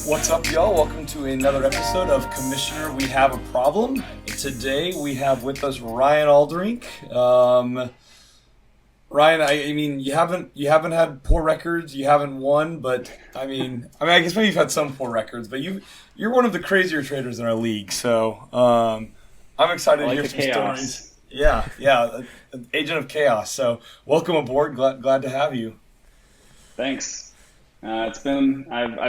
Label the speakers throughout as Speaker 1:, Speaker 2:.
Speaker 1: What's up, y'all? Welcome to another episode of Commissioner We Have a Problem. Today we have with us Ryan Alderink. Ryan, I mean, you haven't had poor records, you haven't won, but I guess maybe you've had some poor records, but you're one of the crazier traders in our league. So I'm excited to hear some stories. Yeah, an agent of chaos. So welcome aboard. Glad to have you.
Speaker 2: Thanks. I've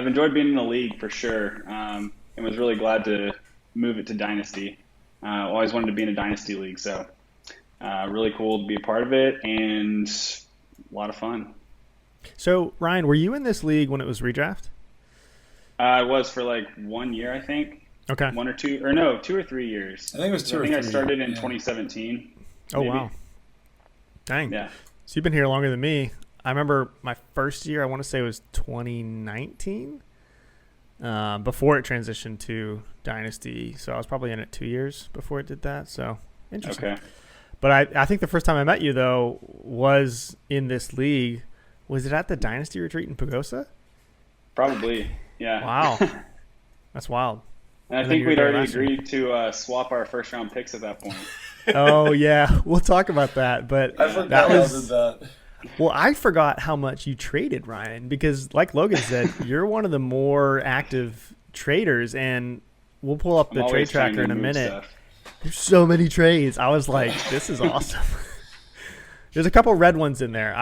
Speaker 2: enjoyed being in the league for sure, and was really glad to move it to Dynasty. Always wanted to be in a Dynasty league, so really cool to be a part of it and a lot of fun.
Speaker 3: So Ryan, were you in this league when it was redraft?
Speaker 2: I was for like 1 year, I think.
Speaker 3: Okay.
Speaker 2: 2 or 3 years.
Speaker 1: I think it was 2 or 3.
Speaker 2: I think I started in 2017.
Speaker 3: Oh,
Speaker 2: maybe.
Speaker 3: wow. Dang.
Speaker 2: Yeah.
Speaker 3: So you've been here longer than me. I remember my first year, I want to say it was 2019, before it transitioned to Dynasty. So I was probably in it 2 years before it did that. So interesting. Okay. But I think the first time I met you, though, was in this league. Was it at the Dynasty retreat in Pagosa?
Speaker 2: Probably, yeah.
Speaker 3: Wow. That's wild.
Speaker 2: And I think we'd already agreed to swap our first-round picks at that point.
Speaker 3: Oh, yeah. We'll talk about that. But
Speaker 1: I forgot how did that.
Speaker 3: Well, I forgot how much you traded, Ryan, because like Logan said, you're one of the more active traders, and we'll pull up the trade tracker in a minute. Stuff. There's so many trades. I was like, this is awesome. There's a couple red ones in there.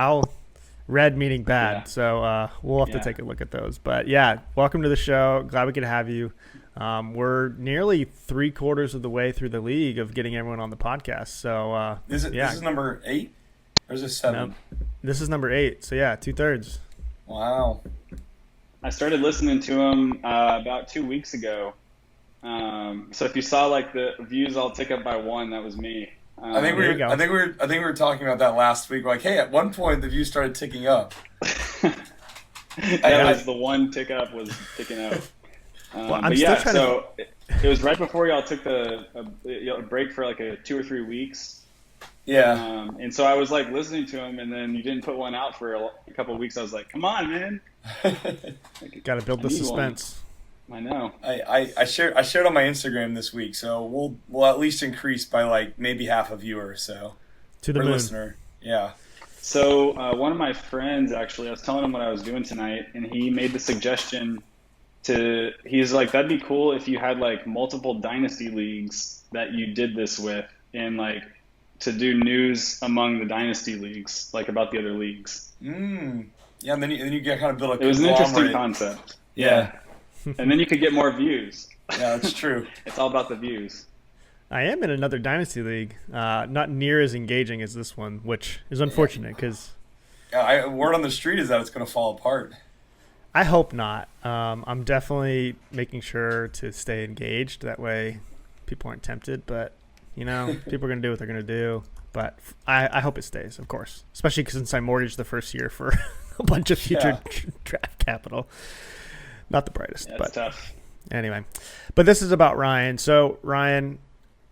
Speaker 3: Red meaning bad, yeah. So we'll have to take a look at those. But yeah, welcome to the show. Glad we could have you. We're nearly 3/4 of the way through the league of getting everyone on the podcast. So
Speaker 1: this is number 8? Or is this 7?
Speaker 3: No, this is number 8. So yeah, 2/3.
Speaker 1: Wow.
Speaker 2: I started listening to him about 2 weeks ago. So if you saw like the views all tick up by 1, that was me.
Speaker 1: I think we were talking about that last week. Like, hey, at one point the views started ticking up.
Speaker 2: That was the one tick up was ticking up. So it was right before y'all took a break for like 2 or 3 weeks.
Speaker 1: Yeah.
Speaker 2: And so I was like listening to him, and then you didn't put one out for a couple of weeks. I was like, come on, man.
Speaker 3: Got to build the suspense.
Speaker 2: One. I know.
Speaker 1: I shared on my Instagram this week, so we'll at least increase by like maybe half a viewer. So
Speaker 3: to the moon.
Speaker 1: Listener. Yeah.
Speaker 2: So one of my friends, actually, I was telling him what I was doing tonight, and he made the suggestion he's like, that'd be cool if you had like multiple Dynasty leagues that you did this with, and like to do news among the Dynasty leagues, like about the other leagues.
Speaker 1: Yeah, and then you get kind of build a.
Speaker 2: It was an interesting concept. Yeah. And then you could get more views.
Speaker 1: Yeah, that's true.
Speaker 2: It's all about the views.
Speaker 3: I am in another Dynasty league, not near as engaging as this one, which is unfortunate because.
Speaker 1: Yeah, word on the street is that it's going to fall apart.
Speaker 3: I hope not. I'm definitely making sure to stay engaged. That way people aren't tempted, but people are going to do what they're going to do. But I hope it stays, of course, especially since I mortgaged the first year for a bunch of future draft capital. Not the brightest,
Speaker 2: but
Speaker 3: it's
Speaker 2: tough.
Speaker 3: Anyway. But this is about Ryan. So, Ryan,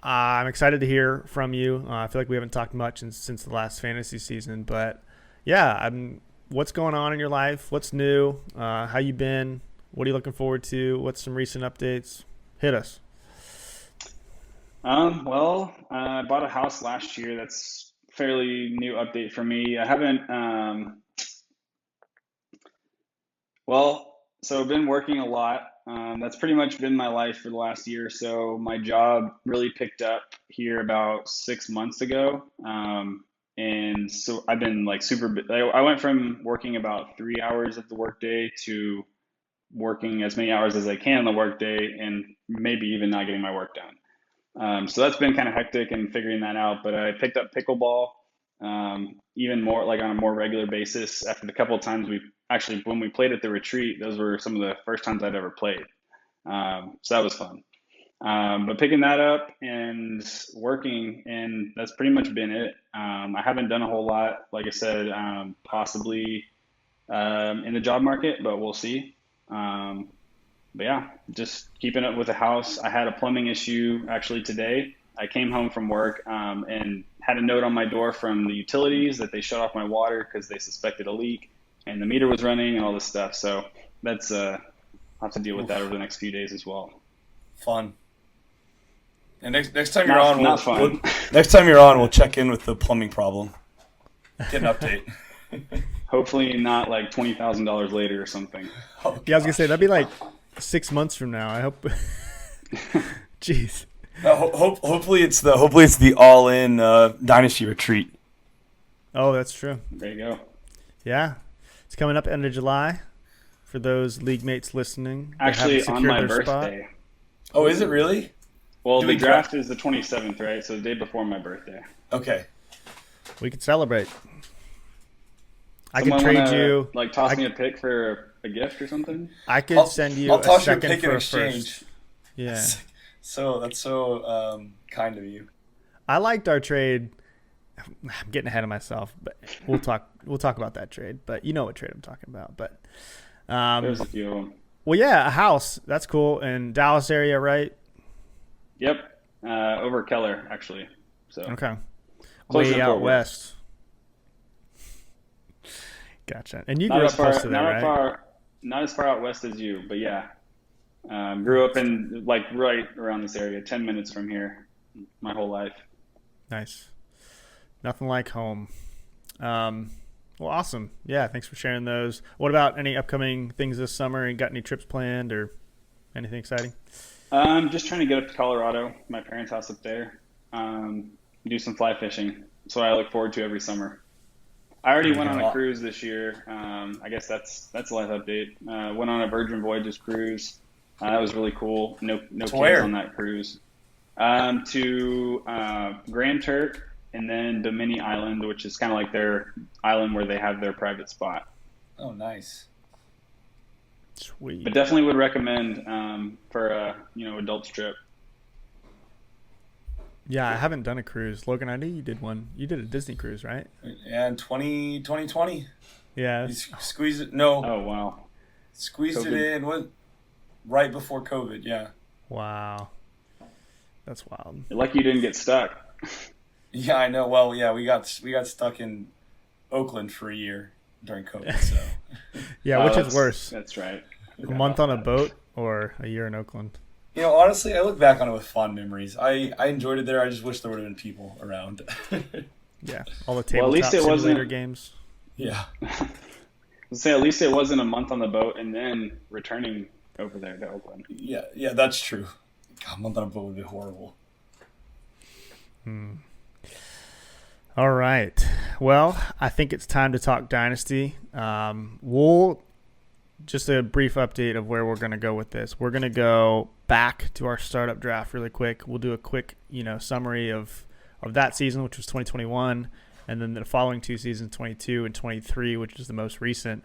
Speaker 3: I'm excited to hear from you. I feel like we haven't talked much since the last fantasy season. But, yeah, what's going on in your life? What's new? How you been? What are you looking forward to? What's some recent updates? Hit us.
Speaker 2: Well, I bought a house last year. That's a fairly new update for me. I haven't, so I've been working a lot. That's pretty much been my life for the last year or so. My job really picked up here about 6 months ago. And so I've been like I went from working about 3 hours of the workday to working as many hours as I can on the workday and maybe even not getting my work done. So that's been kind of hectic and figuring that out. But I picked up pickleball even more like on a more regular basis after the couple of times when we played at the retreat. Those were some of the first times I'd ever played. So that was fun. But picking that up and working, and that's pretty much been it. I haven't done a whole lot, like I said, possibly in the job market, but we'll see. But yeah, just keeping up with the house. I had a plumbing issue actually today. I came home from work and had a note on my door from the utilities that they shut off my water because they suspected a leak, and the meter was running and all this stuff. So that's I'll have to deal with that over the next few days as well.
Speaker 1: Fun. And next time
Speaker 2: Not fun.
Speaker 1: Next time you're on, we'll check in with the plumbing problem. Get an update.
Speaker 2: Hopefully not like $20,000 later or something.
Speaker 3: Oh, yeah, I was gonna say that'd be like 6 months from now. I hope. Jeez.
Speaker 1: No, hopefully it's the all-in Dynasty retreat.
Speaker 3: Oh, that's true.
Speaker 2: There you go.
Speaker 3: Yeah, it's coming up end of July. For those league mates listening,
Speaker 2: actually on my birthday.
Speaker 1: Spot. Oh, is it really?
Speaker 2: Well, the draft is the 27th, right? So the day before my birthday.
Speaker 1: Okay.
Speaker 3: We could celebrate.
Speaker 2: Someone
Speaker 3: I could trade you.
Speaker 2: Like toss me a pick for a gift or something?
Speaker 3: I could send you
Speaker 1: I'll toss
Speaker 3: a
Speaker 1: you a
Speaker 3: second
Speaker 1: pick
Speaker 3: for
Speaker 1: in
Speaker 3: a
Speaker 1: exchange.
Speaker 3: first. Yeah.
Speaker 1: That's so kind of you.
Speaker 3: I liked our trade. I'm getting ahead of myself, but we'll talk about that trade. But you know what trade I'm talking about. But
Speaker 2: there's a few of them.
Speaker 3: Well, yeah, a house. That's cool. In Dallas area, right?
Speaker 2: Yep. Over Keller, actually. So
Speaker 3: okay.
Speaker 2: Closer
Speaker 3: Way out west. Gotcha. And you
Speaker 2: not
Speaker 3: grew up
Speaker 2: as far,
Speaker 3: close to there, right?
Speaker 2: Not as far out west as you, but yeah. Grew up in like right around this area, 10 minutes from here, my whole life.
Speaker 3: Nice. Nothing like home. Well, awesome. Yeah, thanks for sharing those. What about any upcoming things this summer? You got any trips planned or anything exciting?
Speaker 2: Just trying to get up to Colorado, my parents' house up there. Do some fly fishing. That's what I look forward to every summer. I already went on a cruise this year. I guess that's a life update. Went on a Virgin Voyages cruise. That was really cool. No kids on that cruise. To Grand Turk and then Domini Island, which is kind of like their island where they have their private spot.
Speaker 1: Oh, nice.
Speaker 3: Sweet.
Speaker 2: But definitely would recommend for a adult trip.
Speaker 3: Yeah, I haven't done a cruise. Logan, I knew you did one. You did a Disney cruise, right?
Speaker 1: Yeah, in 2020.
Speaker 3: Yeah.
Speaker 1: You squeezed it. No.
Speaker 2: Oh, wow.
Speaker 1: Squeezed COVID. It in right before COVID, yeah.
Speaker 3: Wow. That's wild.
Speaker 2: You're lucky you didn't get stuck.
Speaker 1: Yeah, I know. Well, yeah, we got stuck in Oakland for a year during COVID. So.
Speaker 3: Yeah, which is worse?
Speaker 2: That's right.
Speaker 3: A month on a boat or a year in Oakland?
Speaker 1: Honestly, I look back on it with fond memories. I enjoyed it there. I just wish there would have been people around.
Speaker 3: Yeah, all the tabletop simulator games.
Speaker 1: Yeah.
Speaker 2: At least it wasn't a month on the boat and then returning over there to Oakland.
Speaker 1: Yeah, that's true. God, a month on a boat would be horrible.
Speaker 3: All right. Well, I think it's time to talk Dynasty. Just a brief update of where we're going to go with this. We're going to go back to our startup draft really quick. We'll do a quick, summary of that season, which was 2021, and then the following two seasons, 22 and 23, which is the most recent.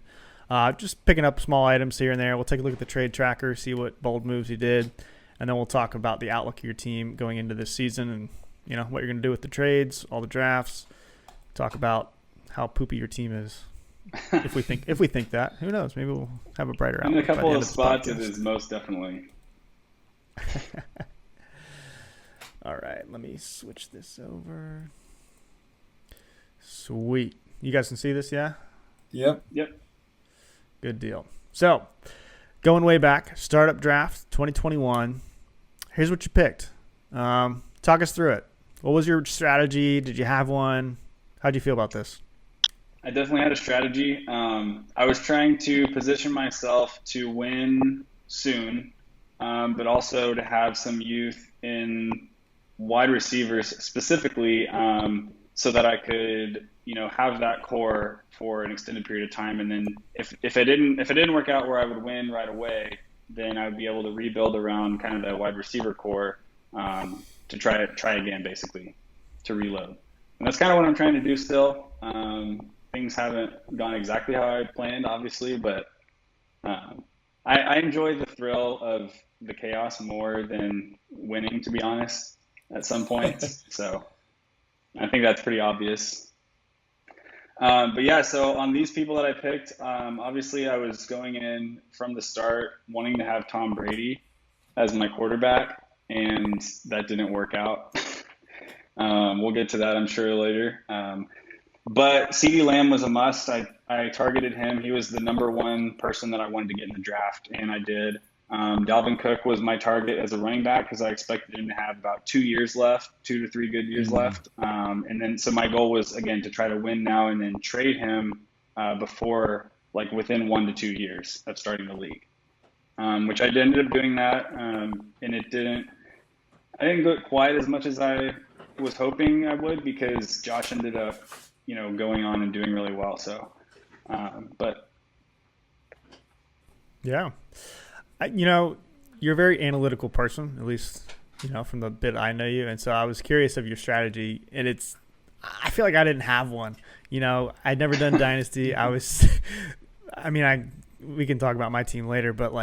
Speaker 3: Just picking up small items here and there. We'll take a look at the trade tracker, see what bold moves you did, and then we'll talk about the outlook of your team going into this season and, what you're going to do with the trades, all the drafts. Talk about how poopy your team is. If we think that, who knows? Maybe we'll have a brighter outlook.
Speaker 2: In a couple of spots, it is most definitely.
Speaker 3: All right, let me switch this over. Sweet. You guys can see this, yeah?
Speaker 1: Yep.
Speaker 3: Good deal. So, going way back, startup draft 2021. Here's what you picked. Talk us through it. What was your strategy? Did you have one? How'd you feel about this?
Speaker 2: I definitely had a strategy. I was trying to position myself to win soon, but also to have some youth in wide receivers specifically, so that I could, have that core for an extended period of time. And then if it didn't work out where I would win right away, then I would be able to rebuild around kind of the wide receiver core to try again, basically, to reload. And that's kind of what I'm trying to do still. Things haven't gone exactly how I planned, obviously, but I enjoy the thrill of the chaos more than winning, to be honest, at some points. So I think that's pretty obvious. But yeah, so on these people that I picked, obviously I was going in from the start wanting to have Tom Brady as my quarterback, and that didn't work out. We'll get to that, I'm sure, later. But CeeDee Lamb was a must. I targeted him. He was the number one person that I wanted to get in the draft, and I did. Dalvin Cook was my target as a running back because I expected him to have about 2 years left, 2 to 3 good years left. And then so my goal was, again, to try to win now and then trade him before, like within 1 to 2 years of starting the league, which I ended up doing that. And I didn't go quite as much as I was hoping I would because Josh ended up, going on and doing really well. So, but
Speaker 3: yeah, you're a very analytical person, at least, from the bit I know you. And so I was curious of your strategy, and I feel like I didn't have one. I'd never done Dynasty. We can talk about my team later, but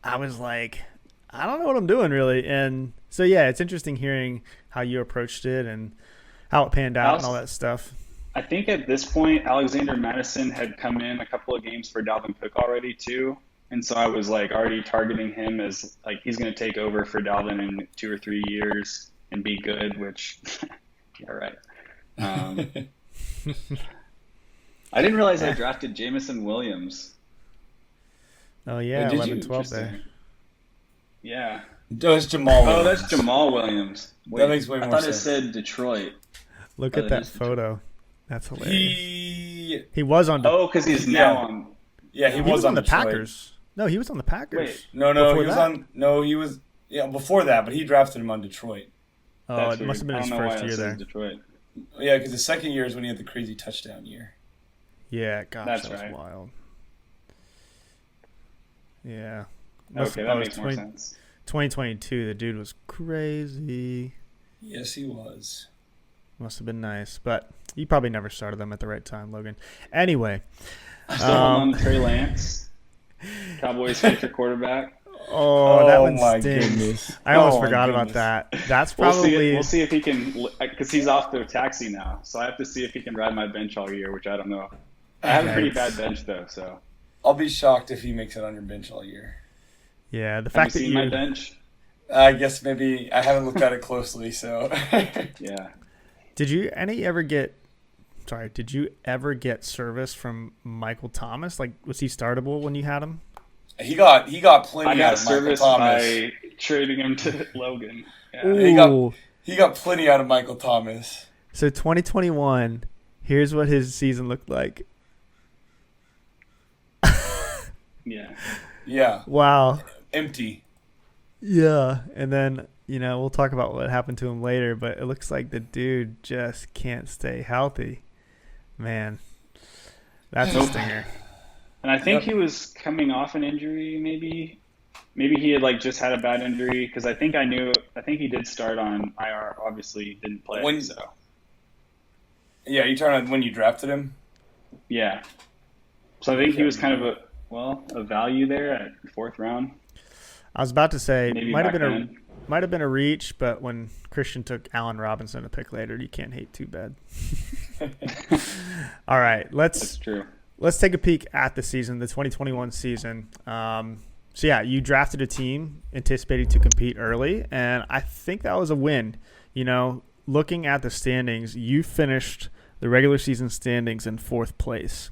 Speaker 3: I was like, I don't know what I'm doing really. And so, yeah, it's interesting hearing how you approached it and how it panned out and all that stuff.
Speaker 2: I think at this point, Alexander Madison had come in a couple of games for Dalvin Cook already too. And so I was already targeting him as he's going to take over for Dalvin in 2 or 3 years and be good, which, yeah, right. I didn't realize I drafted Jamison Williams.
Speaker 3: Oh, yeah, 11-12 there.
Speaker 2: Yeah.
Speaker 1: Oh, it's Jamal Williams.
Speaker 2: Oh, that's Jamal Williams. Wait,
Speaker 1: that makes way more sense.
Speaker 2: I thought it said Detroit.
Speaker 3: Look at that photo. That's hilarious. He was on.
Speaker 2: Because he's now on.
Speaker 1: Yeah,
Speaker 3: he was on the Packers. No, he was on the Packers.
Speaker 2: Wait,
Speaker 1: no, he was on. No, he was. Yeah, before that, but he drafted him on Detroit.
Speaker 3: Oh, it must have been his first year there.
Speaker 2: Detroit.
Speaker 1: Yeah, because the second year is when he had the crazy touchdown year.
Speaker 3: Yeah, gosh,
Speaker 2: that's
Speaker 3: that was
Speaker 2: right.
Speaker 3: wild. Yeah.
Speaker 2: Okay, that makes more sense.
Speaker 3: 2022, the dude was crazy.
Speaker 1: Yes, he was.
Speaker 3: Must have been nice, but you probably never started them at the right time, Logan. Anyway.
Speaker 2: Still on Trey Lance, Cowboys future quarterback.
Speaker 3: Oh, that one stinks.
Speaker 1: Goodness.
Speaker 3: I almost forgot about that. That's probably...
Speaker 2: We'll see if he can, because he's off the taxi now, so I have to see if he can ride my bench all year, which I don't know. I have a pretty bad bench, though, so...
Speaker 1: I'll be shocked if he makes it on your bench all year.
Speaker 3: Yeah, the fact that
Speaker 2: you... Have you seen my bench?
Speaker 1: I guess maybe I haven't looked at it closely, so...
Speaker 2: Yeah.
Speaker 3: Did you ever get service from Michael Thomas? Was he startable when you had him?
Speaker 1: He got plenty.
Speaker 2: I got
Speaker 1: out of
Speaker 2: service
Speaker 1: Michael Thomas
Speaker 2: by trading him to Logan.
Speaker 1: Yeah. He got plenty out of Michael Thomas.
Speaker 3: So 2021, here's what his season looked like.
Speaker 2: Yeah.
Speaker 1: Yeah.
Speaker 3: Wow.
Speaker 1: Empty.
Speaker 3: Yeah, and then we'll talk about what happened to him later, but it looks like the dude just can't stay healthy. Man, that's a stinger.
Speaker 2: And I think he was coming off an injury, maybe he had just had a bad injury because I think he did start on IR. Obviously, didn't play.
Speaker 1: Yeah, you turn on when you drafted him.
Speaker 2: Yeah, so I think he was kind of a value there at 4th round.
Speaker 3: I was about to say might have been a reach, but when Christian took Allen Robinson a pick later, you can't hate too bad. All right,
Speaker 2: That's true.
Speaker 3: Let's take a peek at the season, the 2021 season. So, yeah, you drafted a team anticipating to compete early, and I think that was a win. Looking at the standings, you finished the regular season standings in 4th place.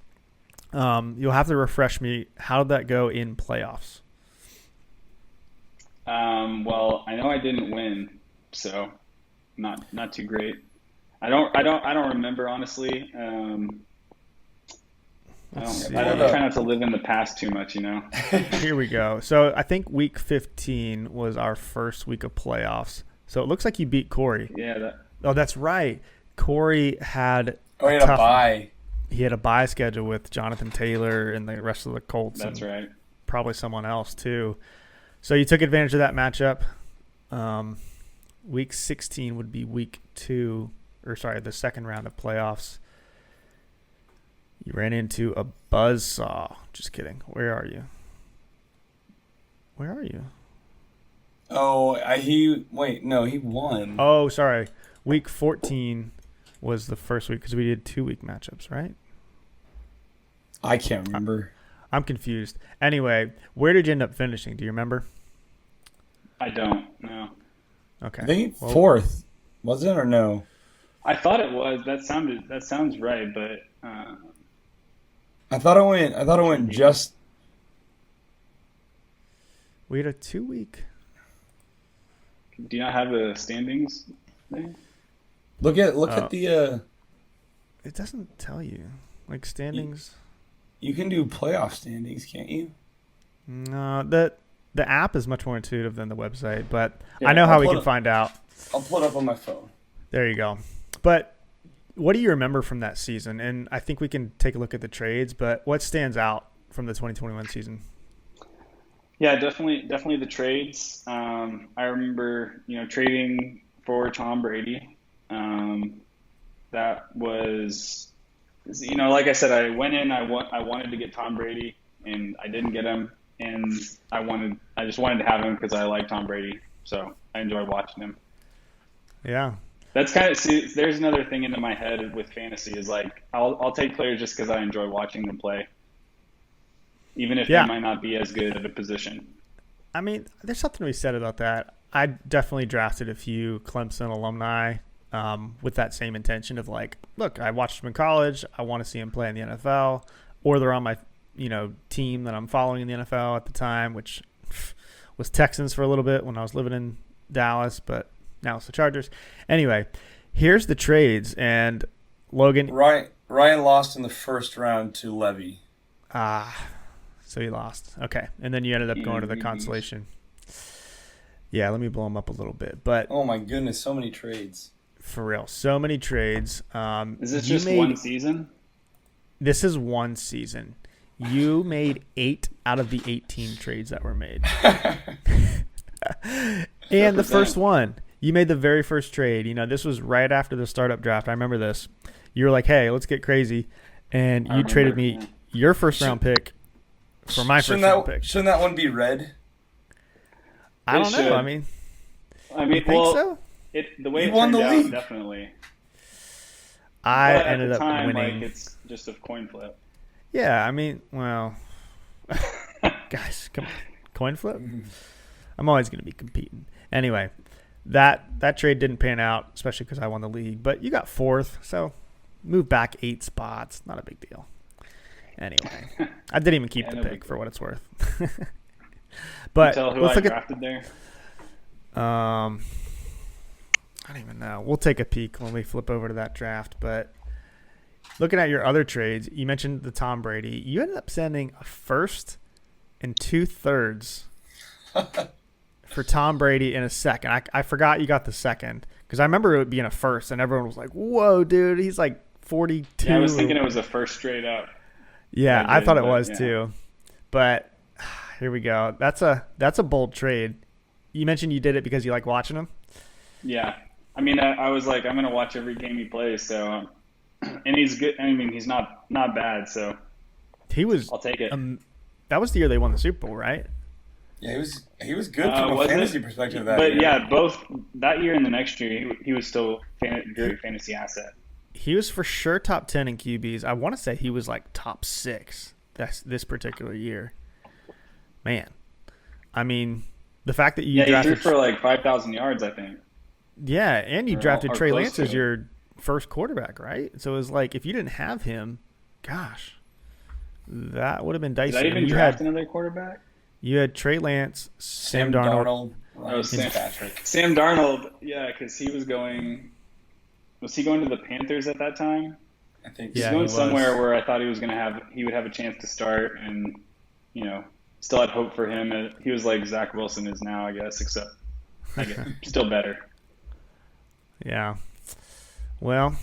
Speaker 3: You'll have to refresh me. How did that go in playoffs?
Speaker 2: Well, I know I didn't win, so not too great. I don't remember, honestly. I try not to live in the past too much,
Speaker 3: Here we go. So I think week 15 was our first week of playoffs. So it looks like you beat Corey.
Speaker 2: Yeah.
Speaker 3: Oh, that's right. Corey had
Speaker 1: he had a bye.
Speaker 3: He had a bye schedule with Jonathan Taylor and the rest of the Colts.
Speaker 2: That's right.
Speaker 3: Probably someone else too. So you took advantage of that matchup. Week 16 would be the second round of playoffs. You ran into a buzzsaw. Just kidding. Where are you? Oh,
Speaker 1: he won.
Speaker 3: Oh, sorry. Week 14 was the first week because we did 2-week matchups, right?
Speaker 1: I can't remember.
Speaker 3: I'm confused. Anyway, where did you end up finishing? Do you remember?
Speaker 2: I don't know.
Speaker 3: Okay.
Speaker 1: I think 4th. Was it or no?
Speaker 2: I thought it was. That sounds right, but
Speaker 1: I thought it
Speaker 2: should
Speaker 1: went
Speaker 2: be.
Speaker 1: just.
Speaker 3: We had a 2 week.
Speaker 2: Do you not have the standings there?
Speaker 1: Look
Speaker 3: Oh,
Speaker 1: at the.
Speaker 3: it doesn't tell you like standings.
Speaker 1: You can do playoff standings, can't you?
Speaker 3: No, the app is much more intuitive than the website, but I
Speaker 2: Yeah,
Speaker 3: know how we can
Speaker 1: It,
Speaker 3: find out.
Speaker 1: I'll pull it up on my phone.
Speaker 3: There you go. But what do you remember from that season? And I think we can take a look at the trades, but what stands out from the 2021 season?
Speaker 2: yeah, definitely the trades. I remember, trading for Tom Brady. Um, that was, like I said, I went in. I wanted to get Tom Brady, and I didn't get him. And I just wanted to have him because I like Tom Brady. So I enjoyed watching him.
Speaker 3: Yeah.
Speaker 2: That's kind of see. There's another thing into my head with fantasy is like I'll take players just because I enjoy watching them play, even if they
Speaker 3: Yeah.
Speaker 2: might not be as good at a position.
Speaker 3: I mean, there's something to be said about that. I definitely drafted a few Clemson alumni with that same intention of like, look, I watched them in college. I want to see them play in the NFL, or they're on my, team that I'm following in the NFL at the time, which was Texans for a little bit when I was living in Dallas, but now it's the Chargers. Anyway, here's the trades, and Logan,
Speaker 1: Ryan lost in the first round to Levy.
Speaker 3: so he lost. Okay, and then you ended up going to the consolation. Yeah, let me blow him up a little bit, but
Speaker 1: Oh my goodness, so many trades.
Speaker 3: for real, so many trades.
Speaker 2: Is this
Speaker 3: You
Speaker 2: just
Speaker 3: made
Speaker 2: one season?
Speaker 3: This is one season. You made 8 out of the 18 trades that were made. And the first one, you made the very first trade. This was right after the startup draft. I remember this. You were like, hey, let's get crazy. And
Speaker 2: I
Speaker 3: you traded
Speaker 2: remember.
Speaker 3: me
Speaker 2: Yeah.
Speaker 3: your first round pick for my first
Speaker 1: Shouldn't
Speaker 3: round pick.
Speaker 1: shouldn't that one be red?
Speaker 3: I
Speaker 2: It
Speaker 3: don't know.
Speaker 2: should.
Speaker 3: I mean,
Speaker 2: I
Speaker 3: you
Speaker 2: mean,
Speaker 3: think
Speaker 2: well,
Speaker 3: so?
Speaker 2: the way
Speaker 1: You
Speaker 2: it
Speaker 1: won
Speaker 2: turned
Speaker 1: the
Speaker 2: out,
Speaker 1: league.
Speaker 2: definitely.
Speaker 3: I
Speaker 2: But at
Speaker 3: ended
Speaker 2: the
Speaker 3: up
Speaker 2: time,
Speaker 3: winning.
Speaker 2: like it's just a coin flip.
Speaker 3: Yeah, I mean, well, guys, come on. Coin flip? I'm always going to be competing. Anyway, that trade didn't pan out, especially because I won the league. But you got fourth, so move back 8 spots. Not a big deal. Anyway, I didn't even keep
Speaker 2: Yeah,
Speaker 3: the
Speaker 2: no
Speaker 3: pick
Speaker 2: big
Speaker 3: for
Speaker 2: deal.
Speaker 3: what it's worth.
Speaker 2: You
Speaker 3: But
Speaker 2: tell who
Speaker 3: let's
Speaker 2: I
Speaker 3: look
Speaker 2: drafted there.
Speaker 3: at I don't even know. We'll take a peek when we flip over to that draft. But looking at your other trades, you mentioned the Tom Brady. You ended up sending a first and 2/3 for Tom Brady in a second. I forgot you got the second because I remember it being a first, and everyone was like, "Whoa, dude, he's like 42."
Speaker 2: Yeah, I was thinking it was a first straight up.
Speaker 3: Yeah,
Speaker 2: I
Speaker 3: I thought
Speaker 2: did,
Speaker 3: it
Speaker 2: but
Speaker 3: was
Speaker 2: yeah.
Speaker 3: too. But here we go. That's a bold trade. You mentioned you did it because you like watching him.
Speaker 2: Yeah. I mean, I was like, I'm gonna watch every game he plays. So, and he's good. I mean, he's not bad. So
Speaker 3: He was.
Speaker 2: I'll take it.
Speaker 3: That was the year they won the Super Bowl, right?
Speaker 1: Yeah, he was good from a
Speaker 2: Was
Speaker 1: fantasy
Speaker 2: it?
Speaker 1: perspective that
Speaker 2: But
Speaker 1: year.
Speaker 2: yeah, both that year and the next year, he was still great fantasy asset.
Speaker 3: He was for sure top 10 in QBs. I want to say he was like top 6 this particular year. Man, I mean, the fact that you
Speaker 2: Yeah, he threw
Speaker 3: drafted
Speaker 2: for like 5,000 yards, I think.
Speaker 3: and you drafted
Speaker 2: Or
Speaker 3: Trey
Speaker 2: close
Speaker 3: Lance
Speaker 2: to
Speaker 3: as
Speaker 2: it.
Speaker 3: your first quarterback, right? So it was like if you didn't have him, gosh, that would have been dicey.
Speaker 2: Did I even
Speaker 3: you
Speaker 2: draft
Speaker 3: had
Speaker 2: another quarterback?
Speaker 3: Trey Lance, Sam
Speaker 1: Sam
Speaker 3: Darnold.
Speaker 2: Oh,
Speaker 1: Ryan Fitzpatrick.
Speaker 2: Sam Darnold. Yeah, because he was going. Was he going to the Panthers at that time?
Speaker 1: I think
Speaker 2: He's
Speaker 3: Yeah,
Speaker 2: going
Speaker 3: he was.
Speaker 2: somewhere where I thought he would have a chance to start, and still had hope for him. He was like Zach Wilson is now, I guess, except I guess still better.
Speaker 3: Yeah. Well,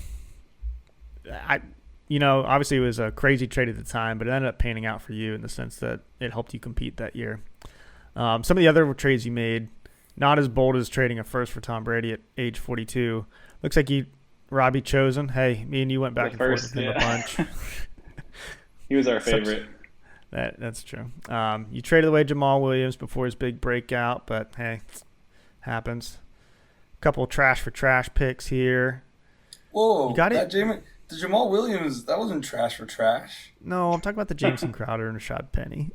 Speaker 3: obviously it was a crazy trade at the time, but it ended up panning out for you in the sense that it helped you compete that year. Some of the other trades you made, not as bold as trading a first for Tom Brady at age 42. Looks like Robbie Chosen. Hey, me and you went back and forth with him a bunch.
Speaker 2: He was our favorite.
Speaker 3: That's true. You traded away Jamal Williams before his big breakout, but hey, happens. Couple trash for trash picks here.
Speaker 1: Whoa,
Speaker 3: You got it?
Speaker 1: The Jamal Williams, that wasn't trash for trash.
Speaker 3: No, I'm talking about the Jameson Crowder and Rashad Penny.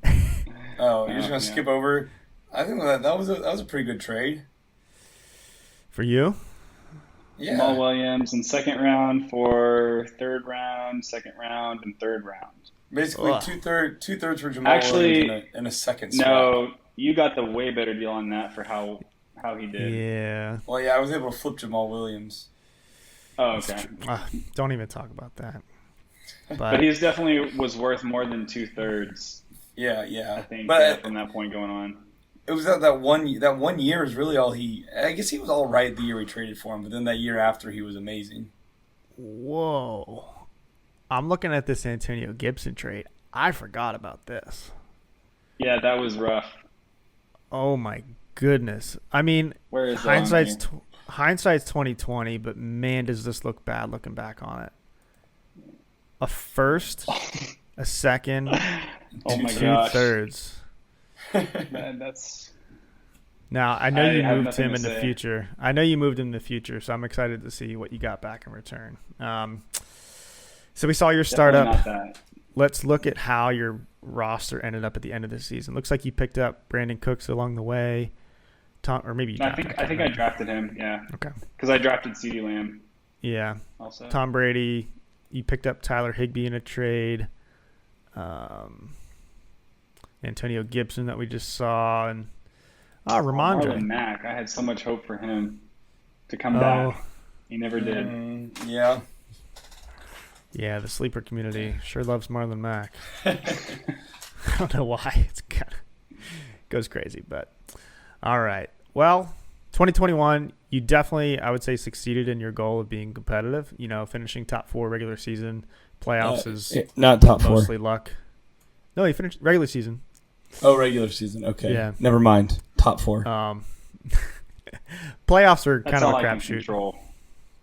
Speaker 1: Oh, you're just
Speaker 2: Yeah.
Speaker 1: gonna skip over. I think that was a pretty good trade.
Speaker 3: For you?
Speaker 2: Jamal
Speaker 1: Yeah.
Speaker 2: Williams in second round for third round, second round, and third round.
Speaker 1: Basically,
Speaker 3: Ugh.
Speaker 1: two thirds for Jamal Williams
Speaker 2: Actually,
Speaker 1: in a second swap.
Speaker 2: no, you got the way better deal on that for how he did.
Speaker 3: Yeah.
Speaker 1: Well, yeah, I was able to flip Jamal Williams.
Speaker 2: Oh, okay.
Speaker 3: Don't even talk about that.
Speaker 2: But he's definitely was worth more than 2/3.
Speaker 1: Yeah,
Speaker 2: I
Speaker 1: yeah.
Speaker 2: think
Speaker 1: But
Speaker 2: from that point going on.
Speaker 1: it was that 1 year is really all he. I guess he was all right the year we traded for him, but then that year after he was amazing.
Speaker 3: Whoa. I'm looking at this Antonio Gibson trade. I forgot about this.
Speaker 2: Yeah, that was rough.
Speaker 3: Oh my goodness. I mean,
Speaker 2: Where is that on here?
Speaker 3: hindsight's 2020, but man, does this look bad looking back on it. A first, a second,
Speaker 2: Oh my
Speaker 3: two
Speaker 2: gosh.
Speaker 3: thirds.
Speaker 2: Man, that's
Speaker 3: Now, I know
Speaker 2: I
Speaker 3: you
Speaker 2: have
Speaker 3: moved
Speaker 2: nothing
Speaker 3: him
Speaker 2: to
Speaker 3: in the
Speaker 2: say.
Speaker 3: future. I know you moved him in the future, so I'm excited to see what you got back in return. So we saw your
Speaker 2: definitely
Speaker 3: startup.
Speaker 2: not that.
Speaker 3: Let's look at how your roster ended up at the end of the season. Looks like you picked up Brandon Cooks along the way. Or maybe you
Speaker 2: No,
Speaker 3: drafted.
Speaker 2: I think I drafted him, yeah.
Speaker 3: Okay.
Speaker 2: Because I drafted CeeDee Lamb
Speaker 3: Yeah.
Speaker 2: also.
Speaker 3: Tom Brady. You picked up Tyler Higbee in a trade. Antonio Gibson that we just saw. And Ramondre.
Speaker 2: Marlon Mack. I had so much hope for him to come
Speaker 3: Oh.
Speaker 2: back. He never did.
Speaker 1: Yeah.
Speaker 3: Yeah, the sleeper community sure loves Marlon Mack. I don't know why. It's kind of goes crazy, but all right. Well, 2021, you definitely, I would say, succeeded in your goal of being competitive. Finishing top 4 regular season. Playoffs is
Speaker 1: Not top four.
Speaker 3: mostly luck. No, he finished regular season.
Speaker 1: Oh, regular season. Okay.
Speaker 3: Yeah.
Speaker 1: Never mind. Top 4.
Speaker 3: Playoffs are
Speaker 2: That's
Speaker 3: kind of
Speaker 2: all
Speaker 3: a
Speaker 2: I can
Speaker 3: crapshoot.
Speaker 2: control.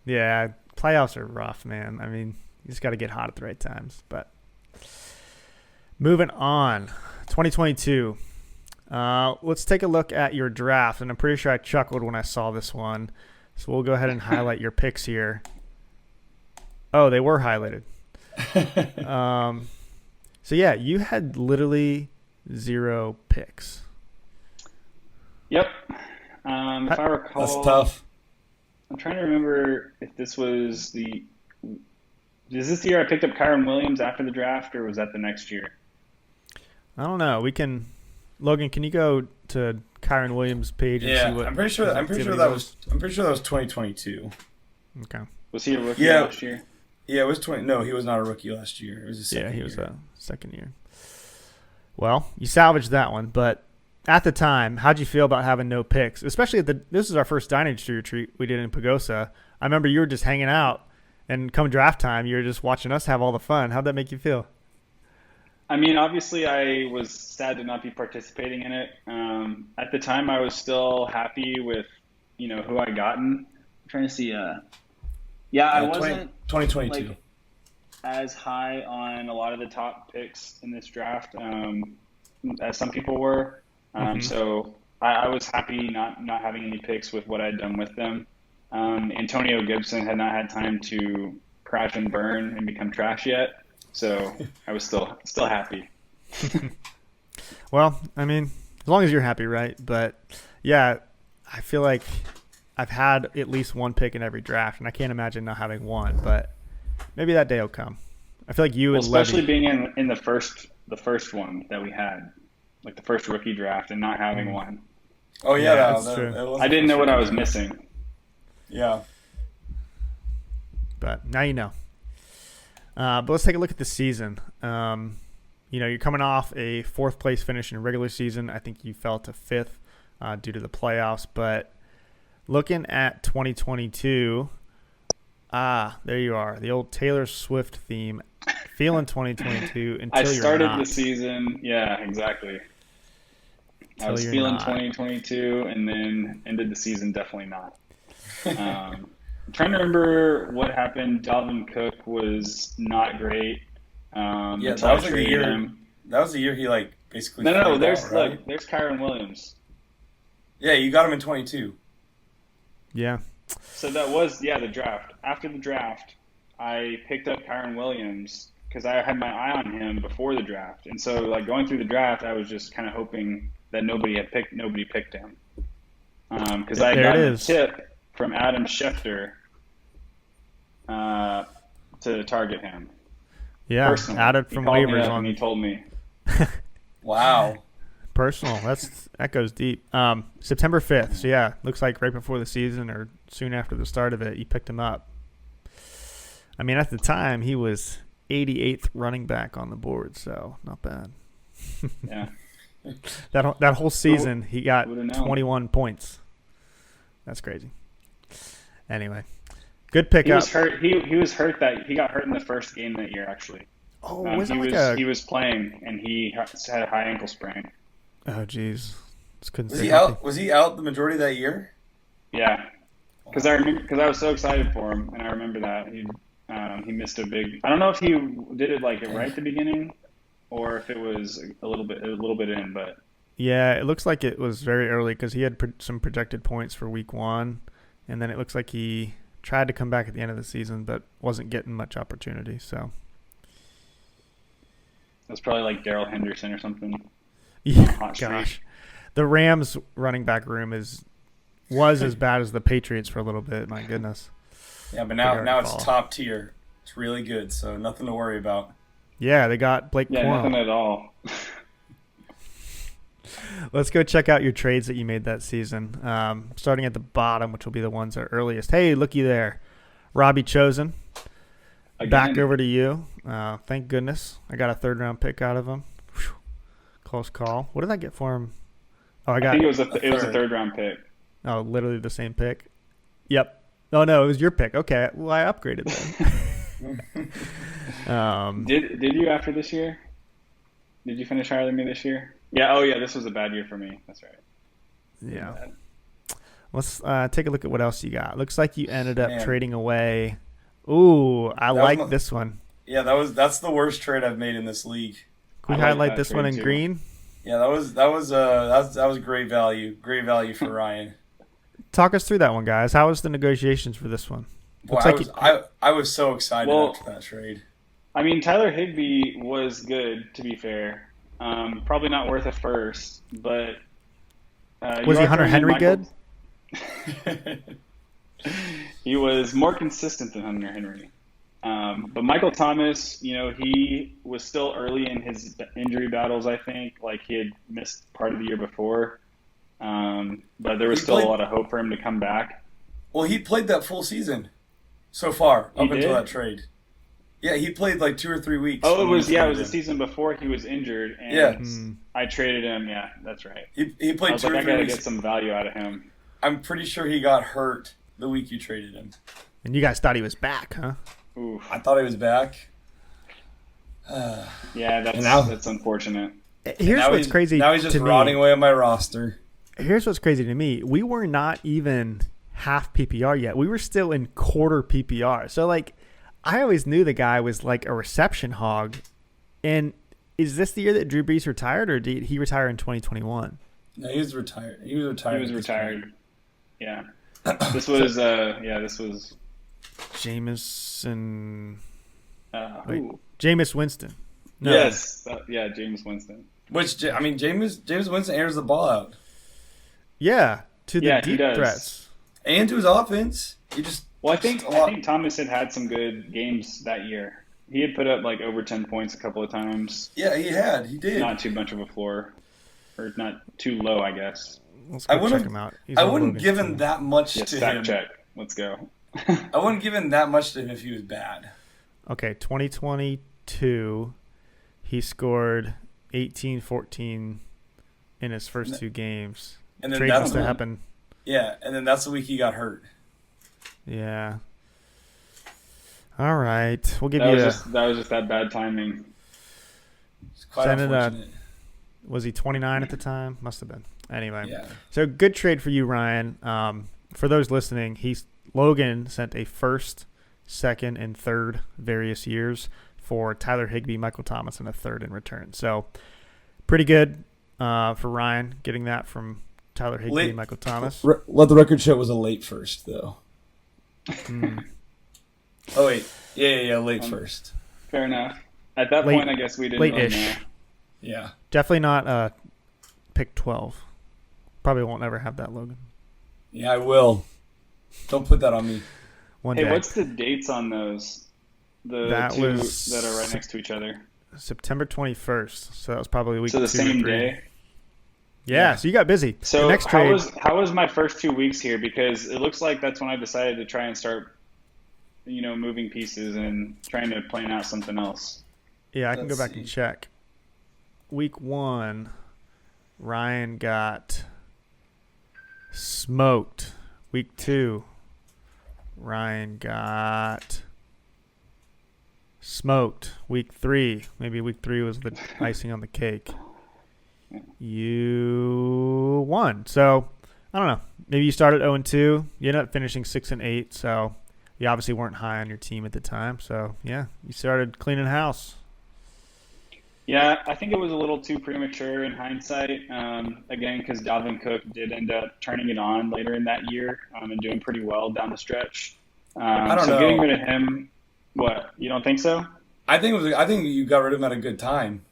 Speaker 3: Yeah, playoffs are rough, man. I mean, you just got to get hot at the right times. But moving on, 2022. Let's take a look at your draft, and I'm pretty sure I chuckled when I saw this one. So we'll go ahead and highlight your picks here. Oh, they were highlighted. So yeah, you had literally 0 picks.
Speaker 2: Yep. If I recall,
Speaker 1: That's tough.
Speaker 2: I'm trying to remember if this was is this the year I picked up Kyron Williams after the draft, or was that the next year?
Speaker 3: I don't know. Logan, can you go to Kyron Williams' page and see what?
Speaker 1: I'm pretty sure that was 2022.
Speaker 3: Okay.
Speaker 2: Was he a rookie
Speaker 1: Yeah.
Speaker 2: last year?
Speaker 1: Yeah, it was 20. No, he was not a rookie last year. It was his second
Speaker 3: Yeah, he was
Speaker 1: year.
Speaker 3: a second year. Well, you salvaged that one, but at the time, how'd you feel about having no picks? Especially this is our first Dynasty retreat we did in Pagosa. I remember you were just hanging out, and come draft time, you were just watching us have all the fun. How'd that make you feel?
Speaker 2: I mean, obviously, I was sad to not be participating in it. At the time, I was still happy with, who I gotten. I'm trying to see. Yeah, I wasn't
Speaker 1: 2022.
Speaker 2: like as high on a lot of the top picks in this draft as some people were. So I was happy not having any picks with what I'd done with them. Antonio Gibson had not had time to crash and burn and become trash yet. So I was still happy.
Speaker 3: Well, I mean, as long as you're happy, right? But yeah, I feel like I've had at least 1 pick in every draft, and I can't imagine not having one. But maybe that day will come. I feel like you and
Speaker 2: Especially
Speaker 3: Levy.
Speaker 2: being in the first one that we had, like the first rookie draft, and not having one.
Speaker 1: Oh
Speaker 3: Yeah,
Speaker 1: yeah,
Speaker 3: that's true.
Speaker 1: that was
Speaker 2: I didn't know what I was missing.
Speaker 1: Yeah.
Speaker 3: But now you know. But let's take a look at the season. You're coming off a 4th place finish in regular season. I think you fell to 5th due to the playoffs. But looking at 2022, there you are. The old Taylor Swift theme. Feeling 2022 until
Speaker 2: I
Speaker 3: you're
Speaker 2: started
Speaker 3: not.
Speaker 2: the season, yeah, exactly. I was
Speaker 3: you're
Speaker 2: feeling
Speaker 3: not.
Speaker 2: 2022, and then ended the season definitely not. I'm trying to remember what happened. Dalvin Cook was not great.
Speaker 1: Yeah,
Speaker 2: Until
Speaker 1: that
Speaker 2: I
Speaker 1: was like the
Speaker 2: traded
Speaker 1: year.
Speaker 2: him.
Speaker 1: That was the year he basically.
Speaker 2: No,
Speaker 1: flamed
Speaker 2: there's
Speaker 1: out, right?
Speaker 2: there's Kyron Williams.
Speaker 1: Yeah, you got him in 22.
Speaker 3: Yeah.
Speaker 2: So that was the draft. After the draft, I picked up Kyron Williams because I had my eye on him before the draft, and so going through the draft, I was just kind of hoping that nobody picked him because I
Speaker 3: There
Speaker 2: got
Speaker 3: it
Speaker 2: a
Speaker 3: is.
Speaker 2: tip from Adam Schefter to target him.
Speaker 3: Yeah,
Speaker 2: Personally.
Speaker 3: added from
Speaker 2: he called me
Speaker 3: waivers
Speaker 2: up
Speaker 3: on.
Speaker 2: and he told me.
Speaker 1: Wow.
Speaker 3: Personal. That goes deep. September 5th. So yeah, looks like right before the season or soon after the start of it, you picked him up. I mean, at the time he was 88th running back on the board, so not bad.
Speaker 2: Yeah.
Speaker 3: That whole season he got 21 points. That's crazy. Anyway, good pickup.
Speaker 2: He was hurt. He was hurt that he got hurt in the first game that year actually.
Speaker 3: Oh,
Speaker 2: he was playing and he had a high ankle sprain.
Speaker 3: Oh, jeez.
Speaker 1: Was he out the majority of that year?
Speaker 2: Yeah, because I was so excited for him, and I remember that he missed a big. I don't know if he did it like right at the beginning, or if it was a little bit in, but
Speaker 3: yeah, it looks like it was very early because he had some projected points for week 1, and then it looks like he tried to come back at the end of the season, but wasn't getting much opportunity. So
Speaker 2: it was probably like Darrell Henderson or something.
Speaker 3: Yeah, gosh. The Rams running back room was as bad as the Patriots for a little bit. My goodness.
Speaker 1: Yeah, but now it's top tier. It's really good, so nothing to worry about.
Speaker 3: Yeah, they got Blake Cornell.
Speaker 2: Yeah, nothing at all.
Speaker 3: Let's go check out your trades that you made that season. Starting at the bottom, which will be the ones that are earliest. Hey, looky there. Robbie Chosen.
Speaker 2: Again.
Speaker 3: Back over to you. Thank goodness. I got a 3rd-round pick out of him. Whew. Close call. What did I get for him? Oh, I
Speaker 2: think it was a 3rd-round pick.
Speaker 3: Oh, literally the same pick. Yep. Oh no, it was your pick. Okay, well I upgraded then.
Speaker 2: Did you after this year? Did you finish higher than me this year? Yeah. Oh yeah, this was a bad year for me. That's right.
Speaker 3: Yeah. Let's take a look at what else you got. Looks like you ended up trading away. Ooh, I like this one.
Speaker 1: Yeah, that's the worst trade I've made in this league.
Speaker 3: Can we highlight this one in green?
Speaker 1: Yeah, that was great value. Great value for Ryan.
Speaker 3: Talk us through that one, guys. How was the negotiations for this one?
Speaker 1: Boy, I was so excited after that trade.
Speaker 2: I mean, Tyler Higbee was good, to be fair. Probably not worth a first, but
Speaker 3: was he Hunter Henry good?
Speaker 2: He was more consistent than Hunter Henry. But Michael Thomas, he was still early in his injury battles, I think. Like, he had missed part of the year before. But there was still a lot of hope for him to come back.
Speaker 1: Well, he played that full season so far up until that trade. Yeah, he played like 2 or 3 weeks.
Speaker 2: Oh, it was the season before he was injured, and I traded him. Yeah, that's right.
Speaker 1: He played 2 or 3 weeks.
Speaker 2: I gotta get some value out of him.
Speaker 1: I'm pretty sure he got hurt the week you traded him.
Speaker 3: And you guys thought he was back, huh?
Speaker 2: Oof.
Speaker 1: I thought he was back.
Speaker 2: Yeah, that's unfortunate.
Speaker 3: Here's what's crazy.
Speaker 1: Now he's just rotting away on my roster.
Speaker 3: Here's what's crazy to me. We were not even half PPR yet. We were still in quarter PPR. So, like, I always knew the guy was like a reception hog. And is this the year that Drew Brees retired, or did he retire in 2021?
Speaker 1: No, he was retired. He was retired.
Speaker 2: Yeah. This was
Speaker 3: Jameson.
Speaker 2: Jameis
Speaker 3: Winston. No.
Speaker 2: Yes. Jameis Winston.
Speaker 1: Jameis Winston airs the ball out.
Speaker 3: Yeah, to the deep threats.
Speaker 1: And to his offense.
Speaker 2: I think Thomas had some good games that year. He had put up like over 10 points a couple of times.
Speaker 1: Yeah, he did.
Speaker 2: Not too much of a floor. Or not too low, I guess.
Speaker 3: Let's go check him out.
Speaker 1: I wouldn't give him that much to him.
Speaker 2: Check. Let's go.
Speaker 1: I wouldn't give him that much to him if he was bad.
Speaker 3: Okay, 2022, he scored 18-14 in his first 2 games.
Speaker 1: And then
Speaker 3: trade must have happened.
Speaker 1: Yeah, and then that's the week he got hurt.
Speaker 3: Yeah. All right, we'll give
Speaker 2: that
Speaker 3: you.
Speaker 2: Was just that bad timing.
Speaker 1: It's quite unfortunate.
Speaker 3: Was he 29 at the time? Must have been. Anyway,
Speaker 1: yeah.
Speaker 3: So good trade for you, Ryan. For those listening, Logan sent a 1st, 2nd, and 3rd various years for Tyler Higbee, Michael Thomas, and a 3rd in return. So pretty good for Ryan getting that from Tyler Higbee and Michael Thomas.
Speaker 1: Let the record show it was a late first, though. Oh, wait. Yeah, late first.
Speaker 2: Fair enough. At that point, I guess we didn't
Speaker 3: late-ish.
Speaker 2: know.
Speaker 1: Yeah.
Speaker 3: Definitely not pick 12. Probably won't ever have that, Logan.
Speaker 1: Yeah, I will. Don't put that on me.
Speaker 3: one
Speaker 2: Hey,
Speaker 3: day.
Speaker 2: what's the dates on those? The
Speaker 3: That
Speaker 2: two
Speaker 3: was
Speaker 2: that are right next to each other.
Speaker 3: September 21st. So that was probably week
Speaker 2: So the
Speaker 3: 2 or
Speaker 2: same
Speaker 3: 3.
Speaker 2: day.
Speaker 3: Yeah, so you got busy. The
Speaker 2: So
Speaker 3: next trade.
Speaker 2: how was my first 2 weeks here? Because it looks like that's when I decided to try and start, moving pieces and trying to plan out something else.
Speaker 3: Yeah, I can go
Speaker 1: Let's
Speaker 3: back
Speaker 1: see.
Speaker 3: and check. Week 1, Ryan got smoked. Week 2, Ryan got smoked. Week 3, maybe week 3 was the icing on the cake. You won. So, I don't know. Maybe you started 0-2. You ended up finishing 6-8. So, you obviously weren't high on your team at the time. So, yeah, you started cleaning house.
Speaker 2: Yeah, I think it was a little too premature in hindsight. Again, because Dalvin Cook did end up turning it on later in that year and doing pretty well down the stretch.
Speaker 1: I don't
Speaker 2: So getting
Speaker 1: know.
Speaker 2: rid of him, what? You don't think so?
Speaker 1: I think you got rid of him at a good time.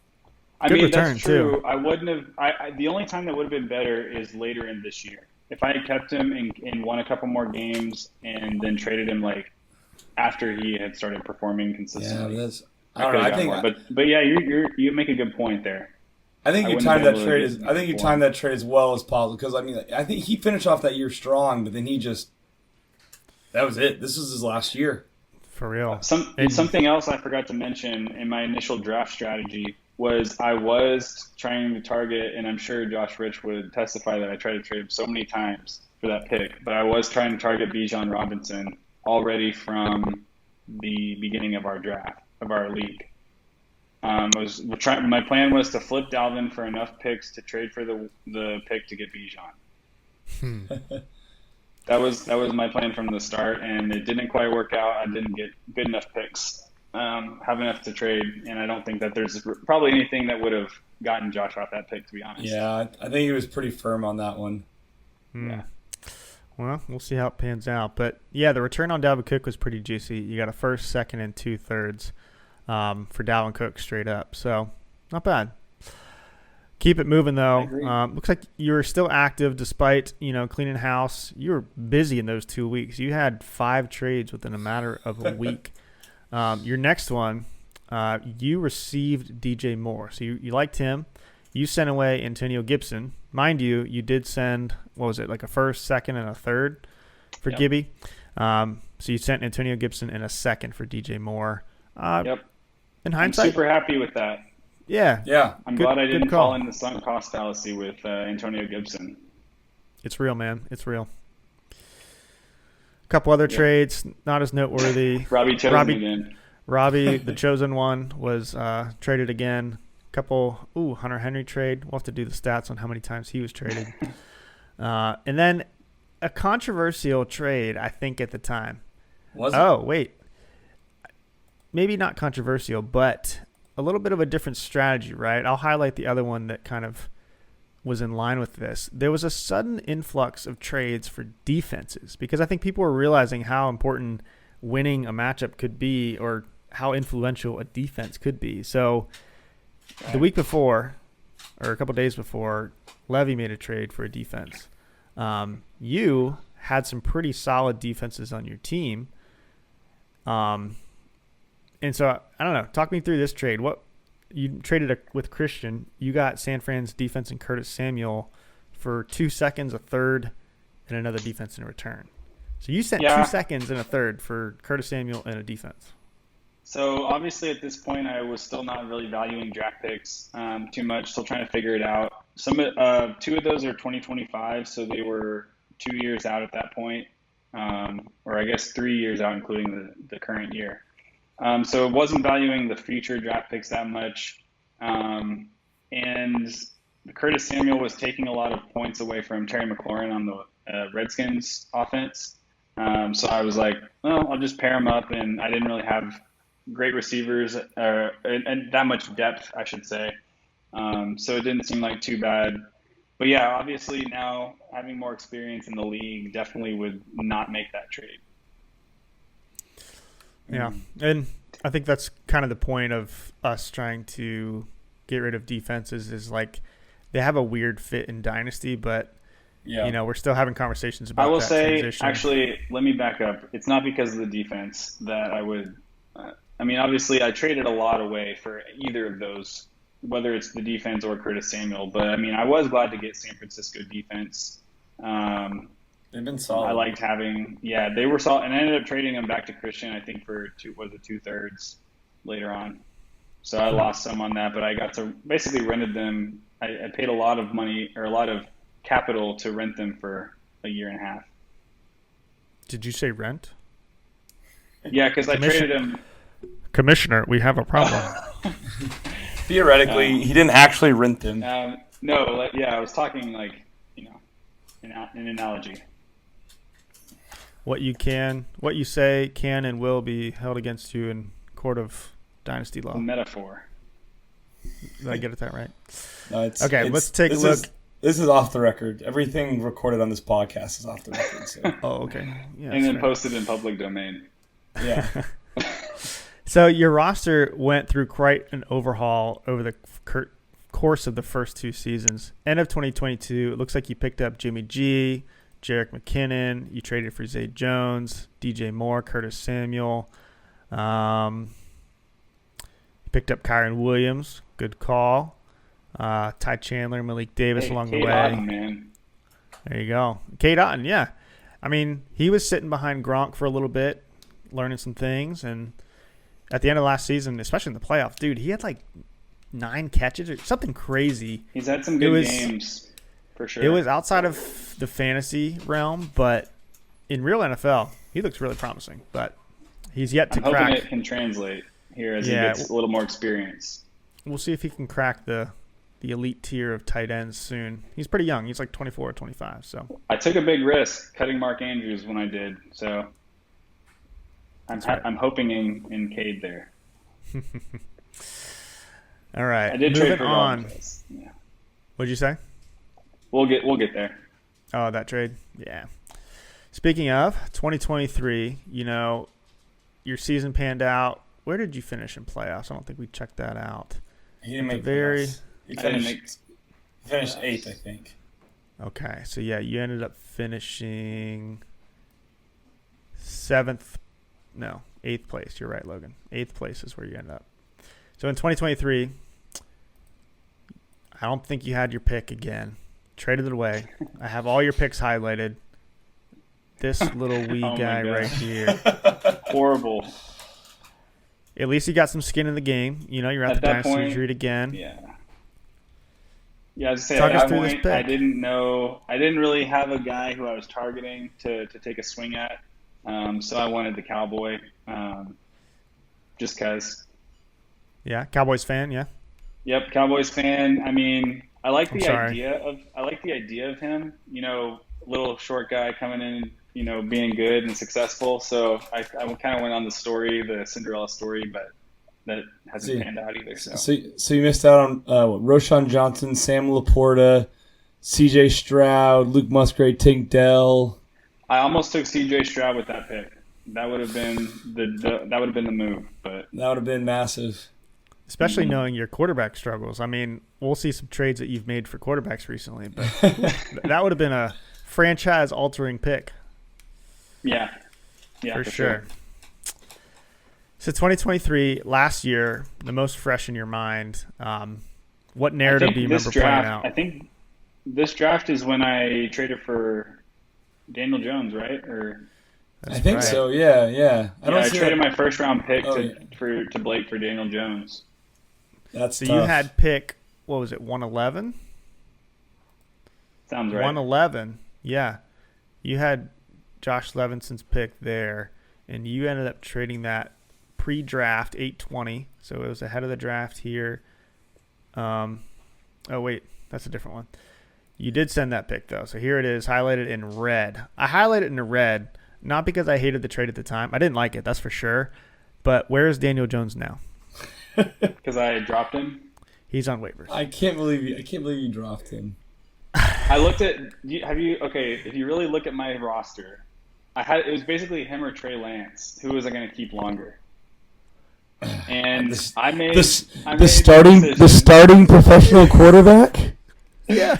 Speaker 2: I
Speaker 3: Good
Speaker 2: mean,
Speaker 3: return,
Speaker 2: that's true.
Speaker 3: too.
Speaker 2: I wouldn't have. The only time that would have been better is later in this year. If I had kept him and won a couple more games and then traded him like after he had started performing
Speaker 1: Yeah,
Speaker 2: consistently,
Speaker 1: that's. I
Speaker 2: I
Speaker 1: don't know.
Speaker 2: could have got more. But yeah, you make a good point there.
Speaker 1: I think
Speaker 2: I
Speaker 1: you
Speaker 2: wouldn't have
Speaker 1: timed
Speaker 2: been
Speaker 1: that
Speaker 2: able to
Speaker 1: trade
Speaker 2: get
Speaker 1: as
Speaker 2: him
Speaker 1: I think you
Speaker 2: for
Speaker 1: timed
Speaker 2: him.
Speaker 1: that trade as well as possible because I mean I think he finished off that year strong, but then that was it. This was his last year.
Speaker 3: For real. And
Speaker 2: Something else I forgot to mention in my initial draft strategy was I was trying to target, and I'm sure Josh Rich would testify that I tried to trade him so many times for that pick, but I was trying to target Bijan Robinson already from the beginning of our draft of our league. My plan was to flip Dalvin for enough picks to trade for the pick to get Bijan. That was my plan from the start, and it didn't quite work out. I didn't get good enough picks, have enough to trade, and I don't think that there's probably anything that would have gotten Josh off that pick, to be honest.
Speaker 1: Yeah, I think he was pretty firm on that one.
Speaker 2: Yeah.
Speaker 3: well, we'll see how it pans out. But yeah, the return on Dalvin Cook was pretty juicy. You got a first, second, and 2/3 for Dalvin Cook straight up. So not bad. Keep it moving
Speaker 2: I
Speaker 3: though.
Speaker 2: agree.
Speaker 3: Looks like you were still active despite cleaning house. You were busy in those 2 weeks. You had 5 trades within a matter of a week. Your next one, you received DJ Moore. So you liked him. You sent away Antonio Gibson. Mind you, you did send, what was it, like a first, second, and a third for
Speaker 2: Yep.
Speaker 3: Gibby. So you sent Antonio Gibson and a second for DJ Moore.
Speaker 2: Yep.
Speaker 3: In
Speaker 2: I'm
Speaker 3: hindsight,
Speaker 2: super happy with that.
Speaker 3: yeah,
Speaker 1: Yeah,
Speaker 2: I'm
Speaker 3: Good-
Speaker 2: glad I
Speaker 3: good
Speaker 2: didn't
Speaker 3: call.
Speaker 2: fall into the sunk cost fallacy with Antonio Gibson.
Speaker 3: it's real, man. It's real. A couple other
Speaker 2: Yep.
Speaker 3: trades, not as noteworthy.
Speaker 2: Robbie chose
Speaker 3: Robbie-
Speaker 2: him again.
Speaker 3: Robbie, the chosen one, was traded again. Couple, Hunter Henry trade. We'll have to do the stats on how many times he was traded. And then a controversial trade, I think, at the time.
Speaker 1: was it?
Speaker 3: Oh, wait. Maybe not controversial, but a little bit of a different strategy, right? I'll highlight the other one that kind of was in line with this. There was a sudden influx of trades for defenses because I think people were realizing how important winning a matchup could be or how influential a defense could be. So the week before, or a couple days before, Levy made a trade for a defense. You had some pretty solid defenses on your team. And so, I don't know. Talk me through this trade. What you traded with Christian. You got San Fran's defense and Curtis Samuel for 2 seconds, a third, and another defense in return. So you sent
Speaker 2: Yeah.
Speaker 3: 2 seconds and a third for Curtis Samuel and a defense.
Speaker 2: So obviously at this point I was still not really valuing draft picks too much, still trying to figure it out. Two of those are 2025, so they were 2 years out at that point, or I guess 3 years out, including the current year. So it wasn't valuing the future draft picks that much, and Curtis Samuel was taking a lot of points away from Terry McLaurin on the Redskins offense. So I was like, well, I'll just pair them up, and I didn't really have great receivers and that much depth, I should say. So it didn't seem like too bad. But yeah, obviously now having more experience in the league definitely would not make that trade.
Speaker 3: Yeah, and I think that's kind of the point of us trying to get rid of defenses is like they have a weird fit in Dynasty, but
Speaker 1: Yeah.
Speaker 3: We're still having conversations about
Speaker 2: I will
Speaker 3: that
Speaker 2: say,
Speaker 3: transition.
Speaker 2: actually, let me back up. It's not because of the defense that I would. Obviously, I traded a lot away for either of those, whether it's the defense or Curtis Samuel. But I was glad to get San Francisco defense.
Speaker 1: They've been solid.
Speaker 2: I liked having, they were solid, and I ended up trading them back to Christian, I think, for 2/3 later on. So I lost some on that, but I got to basically rented them. I paid a lot of money or a lot of capital to rent them for a year and a half.
Speaker 3: Did you say rent?
Speaker 2: Yeah, because I traded him.
Speaker 3: Commissioner, we have a problem.
Speaker 1: Theoretically, he didn't actually rent them.
Speaker 2: No, I was talking an analogy.
Speaker 3: What you say can and will be held against you in court of Dynasty law.
Speaker 2: A metaphor.
Speaker 3: Did I get that right?
Speaker 1: No,
Speaker 3: let's take a look.
Speaker 1: This is off the record. Everything recorded on this podcast is off the record. So.
Speaker 3: Oh, okay. Yeah,
Speaker 2: and then posted in public domain.
Speaker 1: Yeah.
Speaker 3: So your roster went through quite an overhaul over the course of the first two seasons. End of 2022, it looks like you picked up Jimmy G, Jerick McKinnon. You traded for Zay Jones, DJ Moore, Curtis Samuel. You picked up Kyron Williams. Good call. Ty Chandler, Malik Davis along the way.
Speaker 2: Otten, man.
Speaker 3: There you go. Cade Otten, yeah. He was sitting behind Gronk for a little bit, learning some things. And at the end of last season, especially in the playoffs, dude, he had 9 catches or something crazy.
Speaker 2: He's had some good games, for sure.
Speaker 3: It was outside of the fantasy realm, but in real NFL, he looks really promising. But he's yet to crack.
Speaker 2: I'm hoping it can translate here as he gets a little more experience.
Speaker 3: We'll see if he can crack the elite tier of tight ends soon. He's pretty young. He's 24 or 25. So
Speaker 2: I took a big risk cutting Mark Andrews when I did. So I'm hoping in Cade there.
Speaker 3: All right.
Speaker 2: I did
Speaker 3: moving
Speaker 2: trade for
Speaker 3: on.
Speaker 2: Yeah.
Speaker 3: What'd you say?
Speaker 2: We'll get there.
Speaker 3: Oh, that trade? Yeah. Speaking of 2023, your season panned out. Where did you finish in playoffs? I don't think we checked that out.
Speaker 1: He didn't make playoffs. He finished 8th, I think.
Speaker 3: Okay, so you ended up finishing 8th place. You're right, Logan. 8th place is where you ended up. So in 2023, I don't think you had your pick again. Traded it away. I have all your picks highlighted. This little wee guy right here.
Speaker 2: Horrible.
Speaker 3: At least you got some skin in the game. You're at the Dynasty retreat again.
Speaker 2: Yeah. Yeah, I was
Speaker 3: Talk us through this pick.
Speaker 2: I didn't really have a guy who I was targeting to take a swing at. So I wanted the Cowboy, just because.
Speaker 3: Yeah, Cowboys fan, yeah.
Speaker 2: Yep, Cowboys fan. I like the idea of him. Little short guy coming in, being good and successful. So I kind of went on the Cinderella story, but that hasn't panned out either.
Speaker 1: So you missed out on Roschon Johnson, Sam Laporta, C.J. Stroud, Luke Musgrave, Tank Dell.
Speaker 2: I almost took C.J. Stroud with that pick. That would have been the move, but
Speaker 1: that would have been massive.
Speaker 3: Especially knowing your quarterback struggles. We'll see some trades that you've made for quarterbacks recently, but that would have been a franchise-altering pick.
Speaker 2: Yeah,
Speaker 3: for sure. So 2023, last year, the most fresh in your mind. What narrative do you remember playing out?
Speaker 2: I think this draft is when I traded for Daniel Jones, right?
Speaker 1: I think so. Yeah.
Speaker 2: I traded my first-round pick to Blake for Daniel Jones.
Speaker 1: That's
Speaker 3: so
Speaker 1: tough.
Speaker 3: You had pick, what was it, 111?
Speaker 2: Sounds right.
Speaker 3: 111, yeah. You had Josh Levinson's pick there, and you ended up trading that pre-draft 820, so it was ahead of the draft here. Oh, wait, that's a different one. You did send that pick, though, so here it is, highlighted in red. I highlighted it in red, not because I hated the trade at the time. I didn't like it, that's for sure. But where is Daniel Jones now?
Speaker 2: Because I dropped him.
Speaker 3: He's on waivers.
Speaker 1: I can't believe you dropped him.
Speaker 2: I looked at. If you really look at my roster, it was basically him or Trey Lance. Who was I going to keep longer? And I made
Speaker 1: the starting professional quarterback.
Speaker 3: Yeah.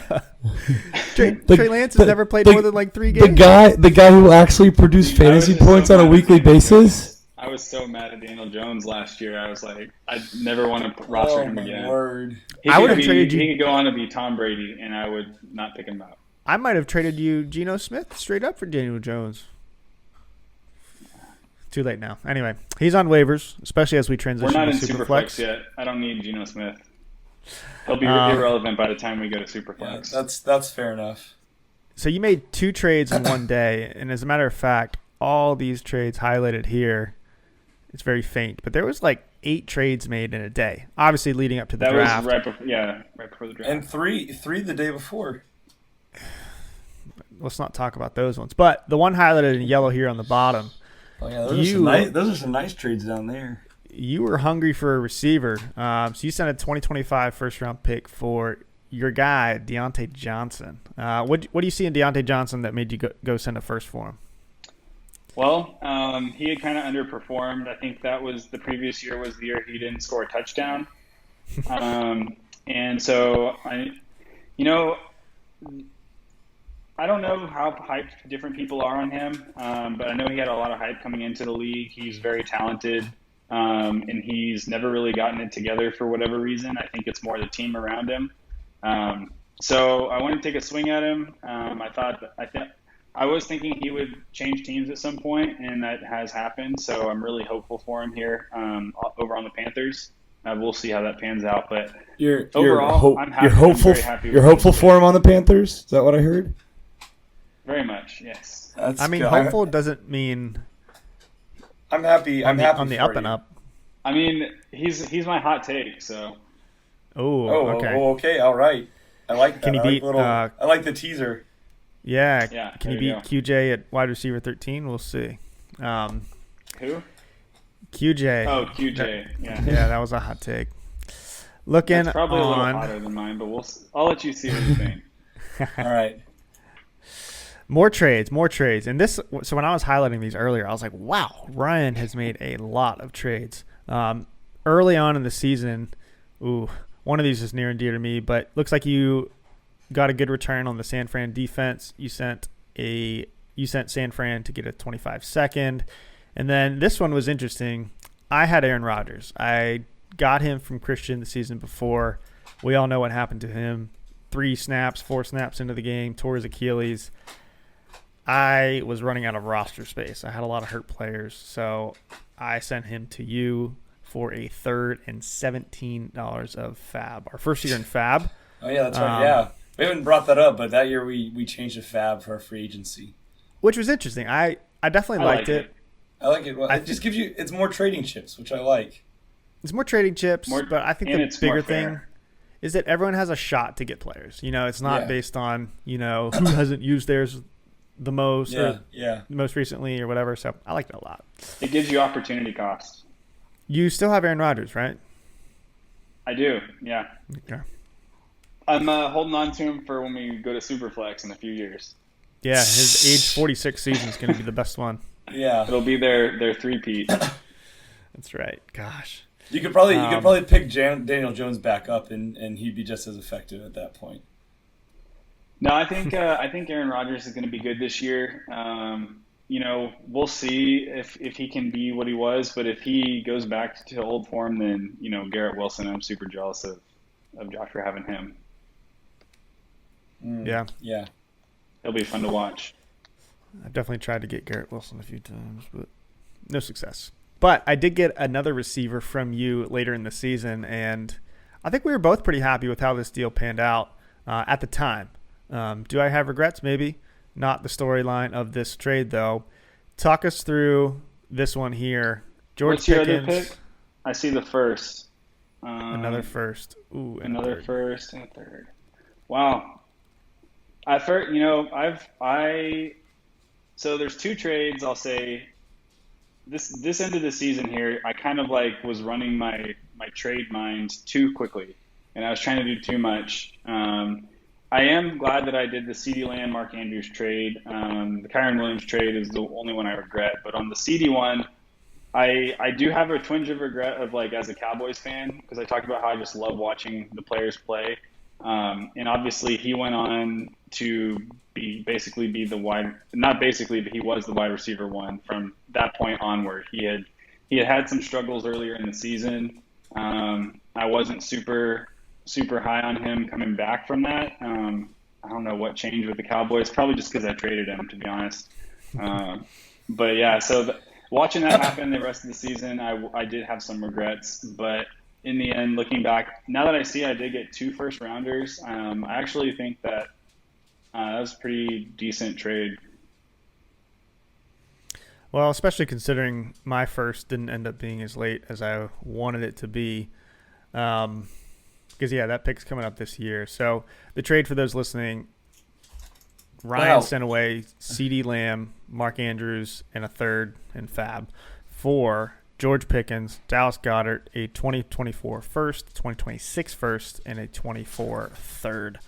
Speaker 3: Trey Lance has never played more than like 3 games.
Speaker 4: The guy who will actually produce fantasy points on a weekly basis.
Speaker 2: I was so mad at Daniel Jones last year. I was like, I never want to roster him again.
Speaker 1: Word.
Speaker 3: I would have traded you.
Speaker 2: He could go on to be Tom Brady, and I would not pick him up.
Speaker 3: I might have traded you Geno Smith straight up for Daniel Jones. Too late now. Anyway, he's on waivers, especially as we transition
Speaker 2: We're not
Speaker 3: to
Speaker 2: in Superflex yet. I don't need Geno Smith. He'll be irrelevant by the time we go to Superflex.
Speaker 1: Yeah, that's fair enough.
Speaker 3: So you made 2 trades in one day, and as a matter of fact, all these trades highlighted here, it's very faint, but there was like 8 trades made in a day, obviously leading up to the draft.
Speaker 2: That was right before the draft.
Speaker 1: And three the day before.
Speaker 3: Let's not talk about those ones. But the one highlighted in yellow here on the bottom.
Speaker 1: Oh yeah, those are some nice trades down there.
Speaker 3: You were hungry for a receiver, so you sent a 2025 first-round pick for your guy, Deontay Johnson. What do you see in Deontay Johnson that made you go send a first for him?
Speaker 2: Well, he had kind of underperformed. I think that was the previous year was the year he didn't score a touchdown. And so, I don't know how hyped different people are on him, but I know he had a lot of hype coming into the league. He's very talented, and he's never really gotten it together for whatever reason. I think it's more the team around him. So I wanted to take a swing at him. I was thinking he would change teams at some point, and that has happened. So I'm really hopeful for him here over on the Panthers. We'll see how that pans out. But overall, I'm happy.
Speaker 4: You're hopeful for him on the Panthers? Is that what I heard?
Speaker 2: Very much, yes.
Speaker 3: Hopeful doesn't mean.
Speaker 1: I'm happy. I'm happy
Speaker 3: on the up and up.
Speaker 2: I mean, he's my hot take. So.
Speaker 3: Okay.
Speaker 1: All right. I like that.
Speaker 3: Can he beat?
Speaker 1: I like the teaser.
Speaker 3: Yeah. Can he beat QJ at wide receiver 13? We'll see.
Speaker 2: Who?
Speaker 3: QJ.
Speaker 2: Oh, QJ. Yeah.
Speaker 3: Yeah, that was a hot take. Looking
Speaker 2: That's probably a little hotter than mine, but I'll let you see what you think.
Speaker 1: All right.
Speaker 3: More trades. And so when I was highlighting these earlier, I was like, wow, Ryan has made a lot of trades. Early on in the season, one of these is near and dear to me, but looks like you got a good return on the San Fran defense. You sent San Fran to get a 25 second. And then this one was interesting. I had Aaron Rodgers. I got him from Christian the season before. We all know what happened to him. 4 snaps into the game, tore his Achilles. I was running out of roster space. I had a lot of hurt players, so I sent him to you for a third and $17 of Fab. Our first year in Fab.
Speaker 1: Oh, yeah, that's right. Yeah. We haven't brought that up, but that year we changed the Fab for our free agency.
Speaker 3: Which was interesting. I definitely liked it.
Speaker 1: I like it. Well, it just gives you – it's more trading chips, which I like.
Speaker 3: It's more trading chips, but I think the bigger thing is that everyone has a shot to get players. It's not based on, who hasn't used theirs the most or most recently or whatever. So I like it a lot.
Speaker 2: It gives you opportunity cost.
Speaker 3: You still have Aaron Rodgers, right?
Speaker 2: I do, yeah.
Speaker 3: Okay.
Speaker 2: I'm holding on to him for when we go to Superflex in a few years.
Speaker 3: Yeah, his age 46 season is going to be the best one.
Speaker 2: Yeah, it'll be their three-peat.
Speaker 3: That's right. Gosh,
Speaker 1: you could probably pick Daniel Jones back up, and he'd be just as effective at that point.
Speaker 2: No, I think Aaron Rodgers is going to be good this year. We'll see if he can be what he was, but if he goes back to old form, then Garrett Wilson, I'm super jealous of Josh for having him.
Speaker 3: Yeah.
Speaker 2: It'll be fun to watch.
Speaker 3: I've definitely tried to get Garrett Wilson a few times, but no success. But I did get another receiver from you later in the season, and I think we were both pretty happy with how this deal panned out at the time. Do I have regrets? Maybe. Not the storyline of this trade, though. Talk us through this one here. George
Speaker 2: What's your
Speaker 3: Pickens.
Speaker 2: other pick? I see the first.
Speaker 3: Another first. Ooh, and
Speaker 2: another
Speaker 3: a
Speaker 2: first and a third. Wow. So there's 2 trades. I'll say this end of the season here, I kind of was running my trade mind too quickly, and I was trying to do too much. I am glad that I did the CeeDee Lamb, Mark Andrews trade. The Kyron Williams trade is the only one I regret, but on the CeeDee one, I do have a twinge of regret of as a Cowboys fan, because I talked about how I just love watching the players play. And obviously he went on to basically be the not basically, but he was the wide receiver one from that point onward. He had some struggles earlier in the season. I wasn't super high on him coming back from that. I don't know what changed with the Cowboys. Probably just because I traded him, to be honest. But yeah, so watching that happen the rest of the season, I did have some regrets. But in the end, looking back, now that I see I did get 2 first-rounders, I actually think that that was a pretty decent trade.
Speaker 3: Well, especially considering my first didn't end up being as late as I wanted it to be. Because, yeah, that pick's coming up this year. So the trade for those listening, Ryan sent away CeeDee Lamb, Mark Andrews, and a third in Fab for George Pickens, Dallas Goedert, a 2024 first, 2026 first, and a 24 third.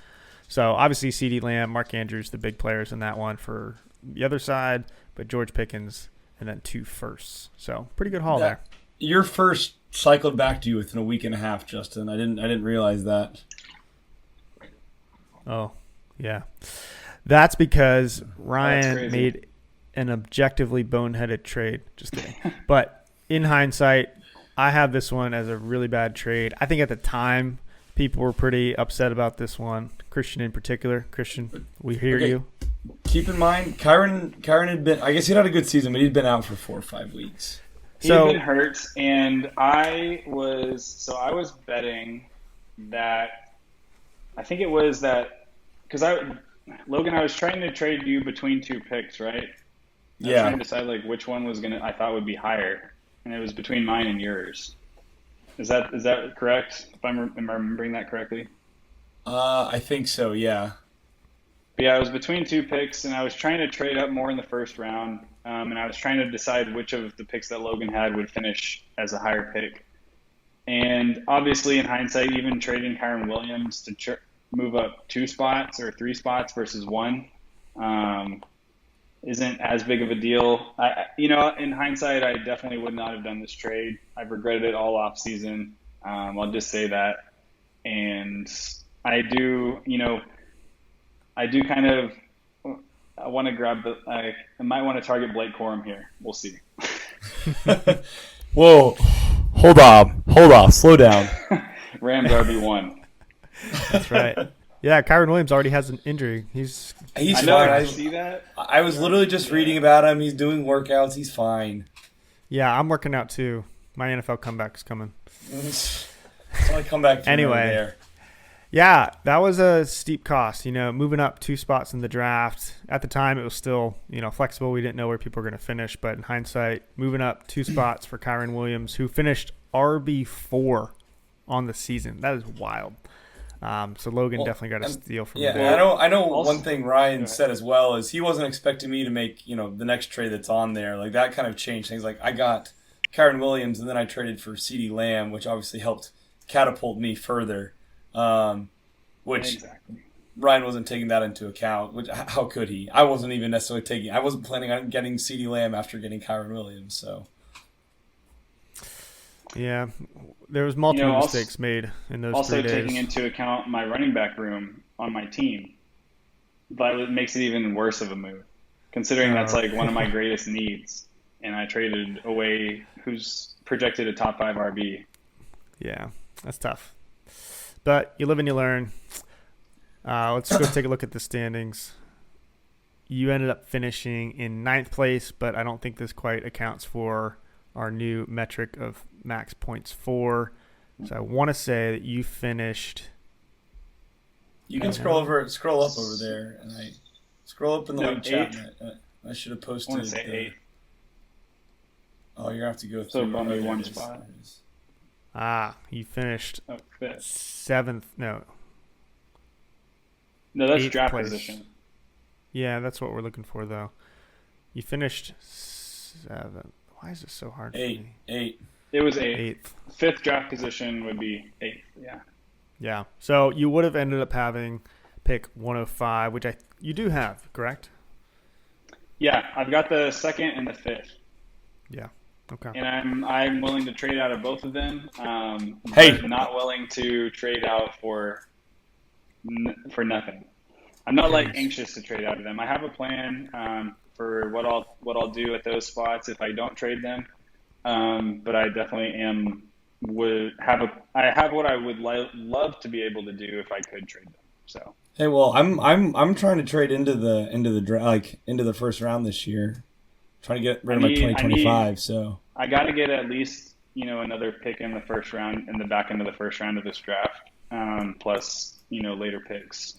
Speaker 3: So obviously CeeDee Lamb, Mark Andrews, the big players in that one for the other side, but George Pickens and then 2 firsts. So pretty good haul there.
Speaker 1: Your first cycled back to you within a week and a half, Justin. I didn't realize that.
Speaker 3: Oh, yeah. That's because Ryan made an objectively boneheaded trade. Just kidding. But in hindsight, I have this one as a really bad trade. I think at the time, people were pretty upset about this one. Christian in particular. Christian, we hear you.
Speaker 1: Keep in mind, Kyron had been, I guess he'd had a good season, but he'd been out for 4 or 5 weeks.
Speaker 2: He had been hurt, and I was betting that, I think it was that, because Logan, I was trying to trade you between 2 picks, right? I was trying to decide like which one I thought would be higher, and it was between mine and yours. Is that correct? Am I remembering that correctly?
Speaker 1: I think so, yeah.
Speaker 2: But yeah, I was between 2 picks, and I was trying to trade up more in the first round, and I was trying to decide which of the picks that Logan had would finish as a higher pick. And obviously, in hindsight, even trading Kyron Williams to move up 2 spots or 3 spots versus 1 isn't as big of a deal. In hindsight, I definitely would not have done this trade. I've regretted it all off season. I'll just say that. And I do kind of, I want to I might want to target Blake Corum here. We'll see.
Speaker 4: Whoa. Hold on. Slow down.
Speaker 2: Rams RB1.
Speaker 3: That's right. Yeah, Kyron Williams already has an injury. He's
Speaker 1: fine.
Speaker 2: I see that.
Speaker 1: I was literally just reading about him. He's doing workouts. He's fine.
Speaker 3: Yeah, I'm working out too. My NFL comeback's coming.
Speaker 1: It's only comeback
Speaker 3: anyway.
Speaker 1: There.
Speaker 3: Yeah, that was a steep cost. Moving up 2 spots in the draft. At the time, it was still flexible. We didn't know where people were going to finish, but in hindsight, moving up 2 spots for Kyron Williams, who finished RB4 on the season. That is wild. So Logan definitely got a steal from
Speaker 1: me. I know one thing Ryan said as well is he wasn't expecting me to make, the next trade that's on there. Like that kind of changed things. Like I got Kyron Williams and then I traded for CeeDee Lamb, which obviously helped catapult me further. Which
Speaker 2: exactly.
Speaker 1: Ryan wasn't taking that into account. Which how could he? I wasn't even necessarily I wasn't planning on getting CeeDee Lamb after getting Kyron Williams. So
Speaker 3: yeah, there was multiple mistakes made in those 3 days.
Speaker 2: Also taking into account my running back room on my team, but it makes it even worse of a move, considering that's like one of my greatest needs, and I traded away who's projected a top 5 RB.
Speaker 3: Yeah, that's tough. But you live and you learn. Let's go take a look at the standings. You ended up finishing in 9th place, but I don't think this quite accounts for our new metric of max points for. So I want to say that you finished.
Speaker 1: You can scroll up over there, and I scroll up in the link chat. I should have posted.
Speaker 2: I want to say 8.
Speaker 1: Oh, you have to go through.
Speaker 2: So only 1 spot.
Speaker 3: You finished
Speaker 2: 5th.
Speaker 3: 7th. No,
Speaker 2: that's draft
Speaker 3: place.
Speaker 2: Position.
Speaker 3: Yeah, that's what we're looking for, though. You finished 7th. Why is it so hard for me?
Speaker 1: 8.
Speaker 2: It was 8th.
Speaker 3: 8th.
Speaker 2: 5th draft position would be 8th. Yeah.
Speaker 3: Yeah. So you would have ended up having pick 105, which you do have, correct?
Speaker 2: Yeah, I've got the 2nd and the 5th.
Speaker 3: Yeah. Okay.
Speaker 2: And I'm willing to trade out of both of them. But not willing to trade out for for nothing. I'm not like anxious to trade out of them. I have a plan for what I'll do at those spots if I don't trade them. But I definitely I have what I would love to be able to do if I could trade them. So
Speaker 1: Hey, well, I'm trying to trade into the first round this year. Trying to get rid of my 2025. So
Speaker 2: I got to get at least another pick in the first round, in the back end of the first round of this draft, plus later picks.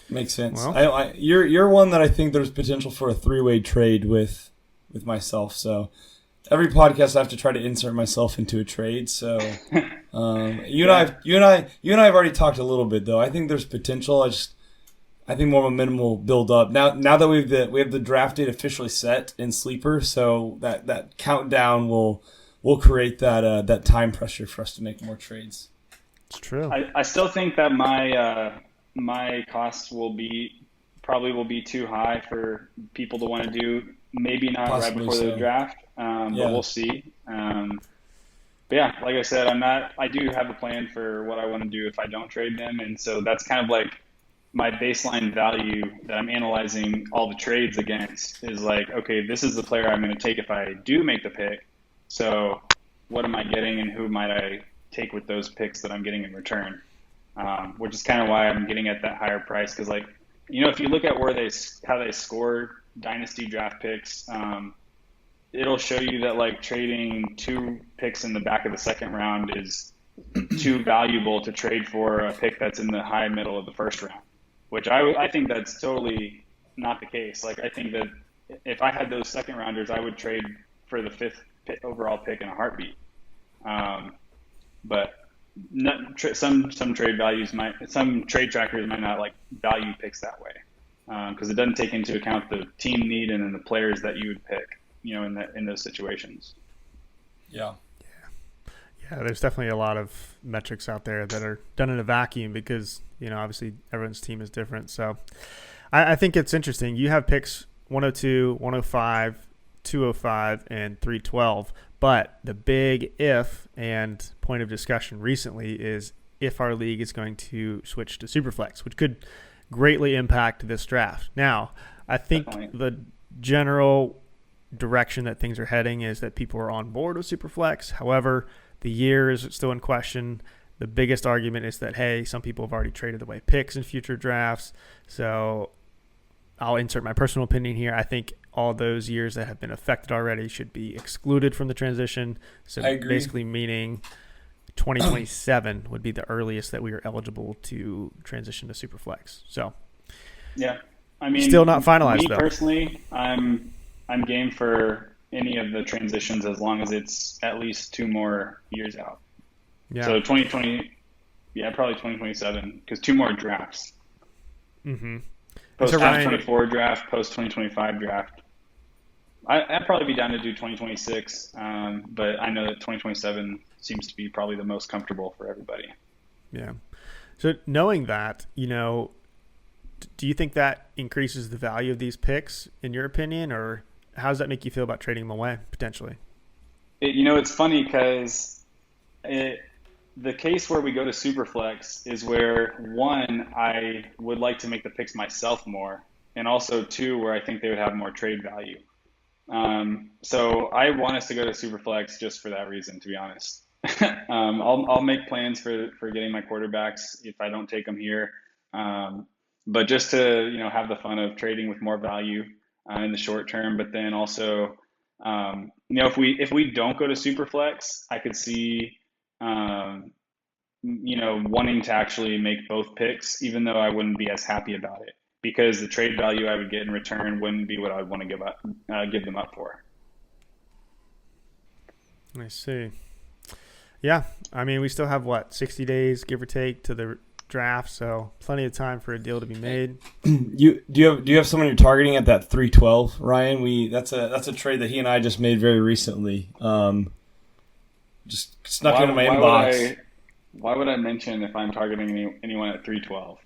Speaker 1: Makes sense.
Speaker 3: Well,
Speaker 1: You're one that I think there's potential for a three-way trade with myself. So every podcast I have to try to insert myself into a trade. So you and I have already talked a little bit though. I think there's potential. I think more momentum will build up now that we have the draft date officially set in Sleeper. So that countdown will create that time pressure for us to make more trades.
Speaker 3: it's true.
Speaker 2: I still think that my costs will be too high for people to want to do. Maybe not
Speaker 1: Possibly
Speaker 2: right before the draft, but we'll see. But yeah, like I said, I do have a plan for what I want to do if I don't trade them, and so that's kind of like my baseline value that I'm analyzing all the trades against is like, okay, this is the player I'm going to take if I do make the pick. So what am I getting, and who might I take with those picks that I'm getting in return? Which is kind of why I'm getting at that higher price, because like, if you look at how they score Dynasty draft picks, it'll show you that like trading 2 picks in the back of the second round is too valuable to trade for a pick that's in the high middle of the first round, which I think that's totally not the case. Like, I think that if I had those second rounders, I would trade for the 5th overall pick in a heartbeat. But some trade trackers might not like value picks that way, because it doesn't take into account the team need and then the players that you would pick, in those situations.
Speaker 1: Yeah.
Speaker 3: Yeah, there's definitely a lot of metrics out there that are done in a vacuum because, obviously everyone's team is different. So I think it's interesting. You have picks 102, 105, 205, and 312. But the big if and point of discussion recently is if our league is going to switch to Superflex, which could greatly impact this draft. Now, I think the general direction that things are heading is that people are on board with Superflex. However, the year is still in question. The biggest argument is that, hey, some people have already traded away picks in future drafts. So I'll insert my personal opinion here. I think all those years that have been affected already should be excluded from the transition. So basically meaning 2027 would be the earliest that we are eligible to transition to Superflex. So
Speaker 2: yeah, I mean,
Speaker 3: still not finalized though.
Speaker 2: Personally, I'm game for any of the transitions as long as it's at least 2 more years out.
Speaker 3: Yeah.
Speaker 2: So 2020, probably 2027, because 2 more drafts.
Speaker 3: Mm-hmm.
Speaker 2: Post 2024 draft, post 2025 draft. I'd probably be down to do 2026, but I know that 2027 seems to be probably the most comfortable for everybody.
Speaker 3: Yeah. So knowing that, do you think that increases the value of these picks in your opinion, or how does that make you feel about trading them away potentially?
Speaker 2: It's funny because the case where we go to Superflex is where, 1, I would like to make the picks myself more, and also 2, where I think they would have more trade value. So I want us to go to Superflex just for that reason, to be honest. I'll make plans for getting my quarterbacks if I don't take them here. But just to, have the fun of trading with more value in the short term, but then also, if we don't go to Superflex, I could see, wanting to actually make both picks, even though I wouldn't be as happy about it, because the trade value I would get in return wouldn't be what I would want to give them up for.
Speaker 3: I see. Yeah, I mean, we still have 60 days, give or take, to the draft, so plenty of time for a deal to be made.
Speaker 1: Do you have someone you're targeting at that 312, Ryan? That's a trade that he and I just made very recently. Just snuck into my inbox.
Speaker 2: Why would I mention if I'm targeting anyone at 312?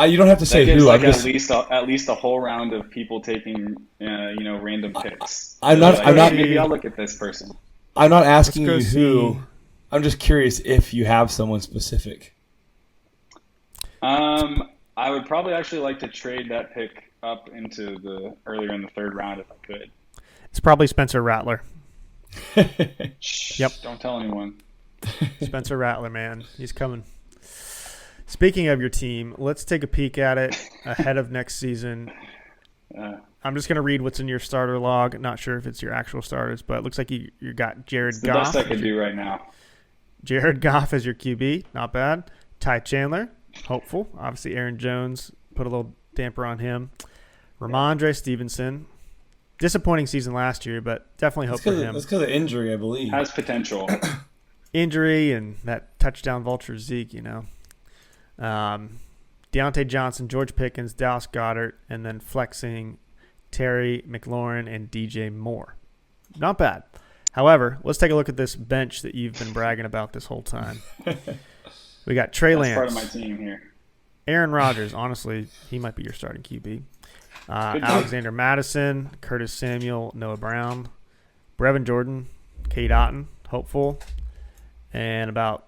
Speaker 1: You don't have to say who.
Speaker 2: Like at least a whole round of people taking random picks.
Speaker 1: I'm not.
Speaker 2: Maybe I'll look at this person.
Speaker 1: I'm not asking you who. I'm just curious if you have someone specific.
Speaker 2: I would probably actually like to trade that pick up into the earlier in the third round if I could.
Speaker 3: It's probably Spencer Rattler.
Speaker 2: Shh,
Speaker 3: Yep.
Speaker 2: Don't tell anyone.
Speaker 3: Spencer Rattler, man. He's coming. Speaking of your team, let's take a peek at it ahead of next season. I'm just going to read what's in your starter log. Not sure if it's your actual starters, but it looks like you got Jared
Speaker 2: It's the
Speaker 3: Goff.
Speaker 2: best I could do right now.
Speaker 3: Jared Goff as your QB. Not bad. Ty Chandler, hopeful. Obviously, Aaron Jones put a little damper on him. Ramondre Stevenson. Disappointing season last year, but definitely hope for him.
Speaker 1: That's because of injury, I believe.
Speaker 2: Has potential.
Speaker 3: Injury and that touchdown vulture Zeke, Deontay Johnson, George Pickens, Dallas Goedert, and then flexing Terry McLaurin and DJ Moore. Not bad. However, let's take a look at this bench that you've been bragging about this whole time. We got Trey Lance.
Speaker 2: That's part of my team here.
Speaker 3: Aaron Rodgers, honestly, he might be your starting QB. Alexander Madison, Curtis Samuel, Noah Brown, Brevin Jordan, Cade Otton, hopeful, and about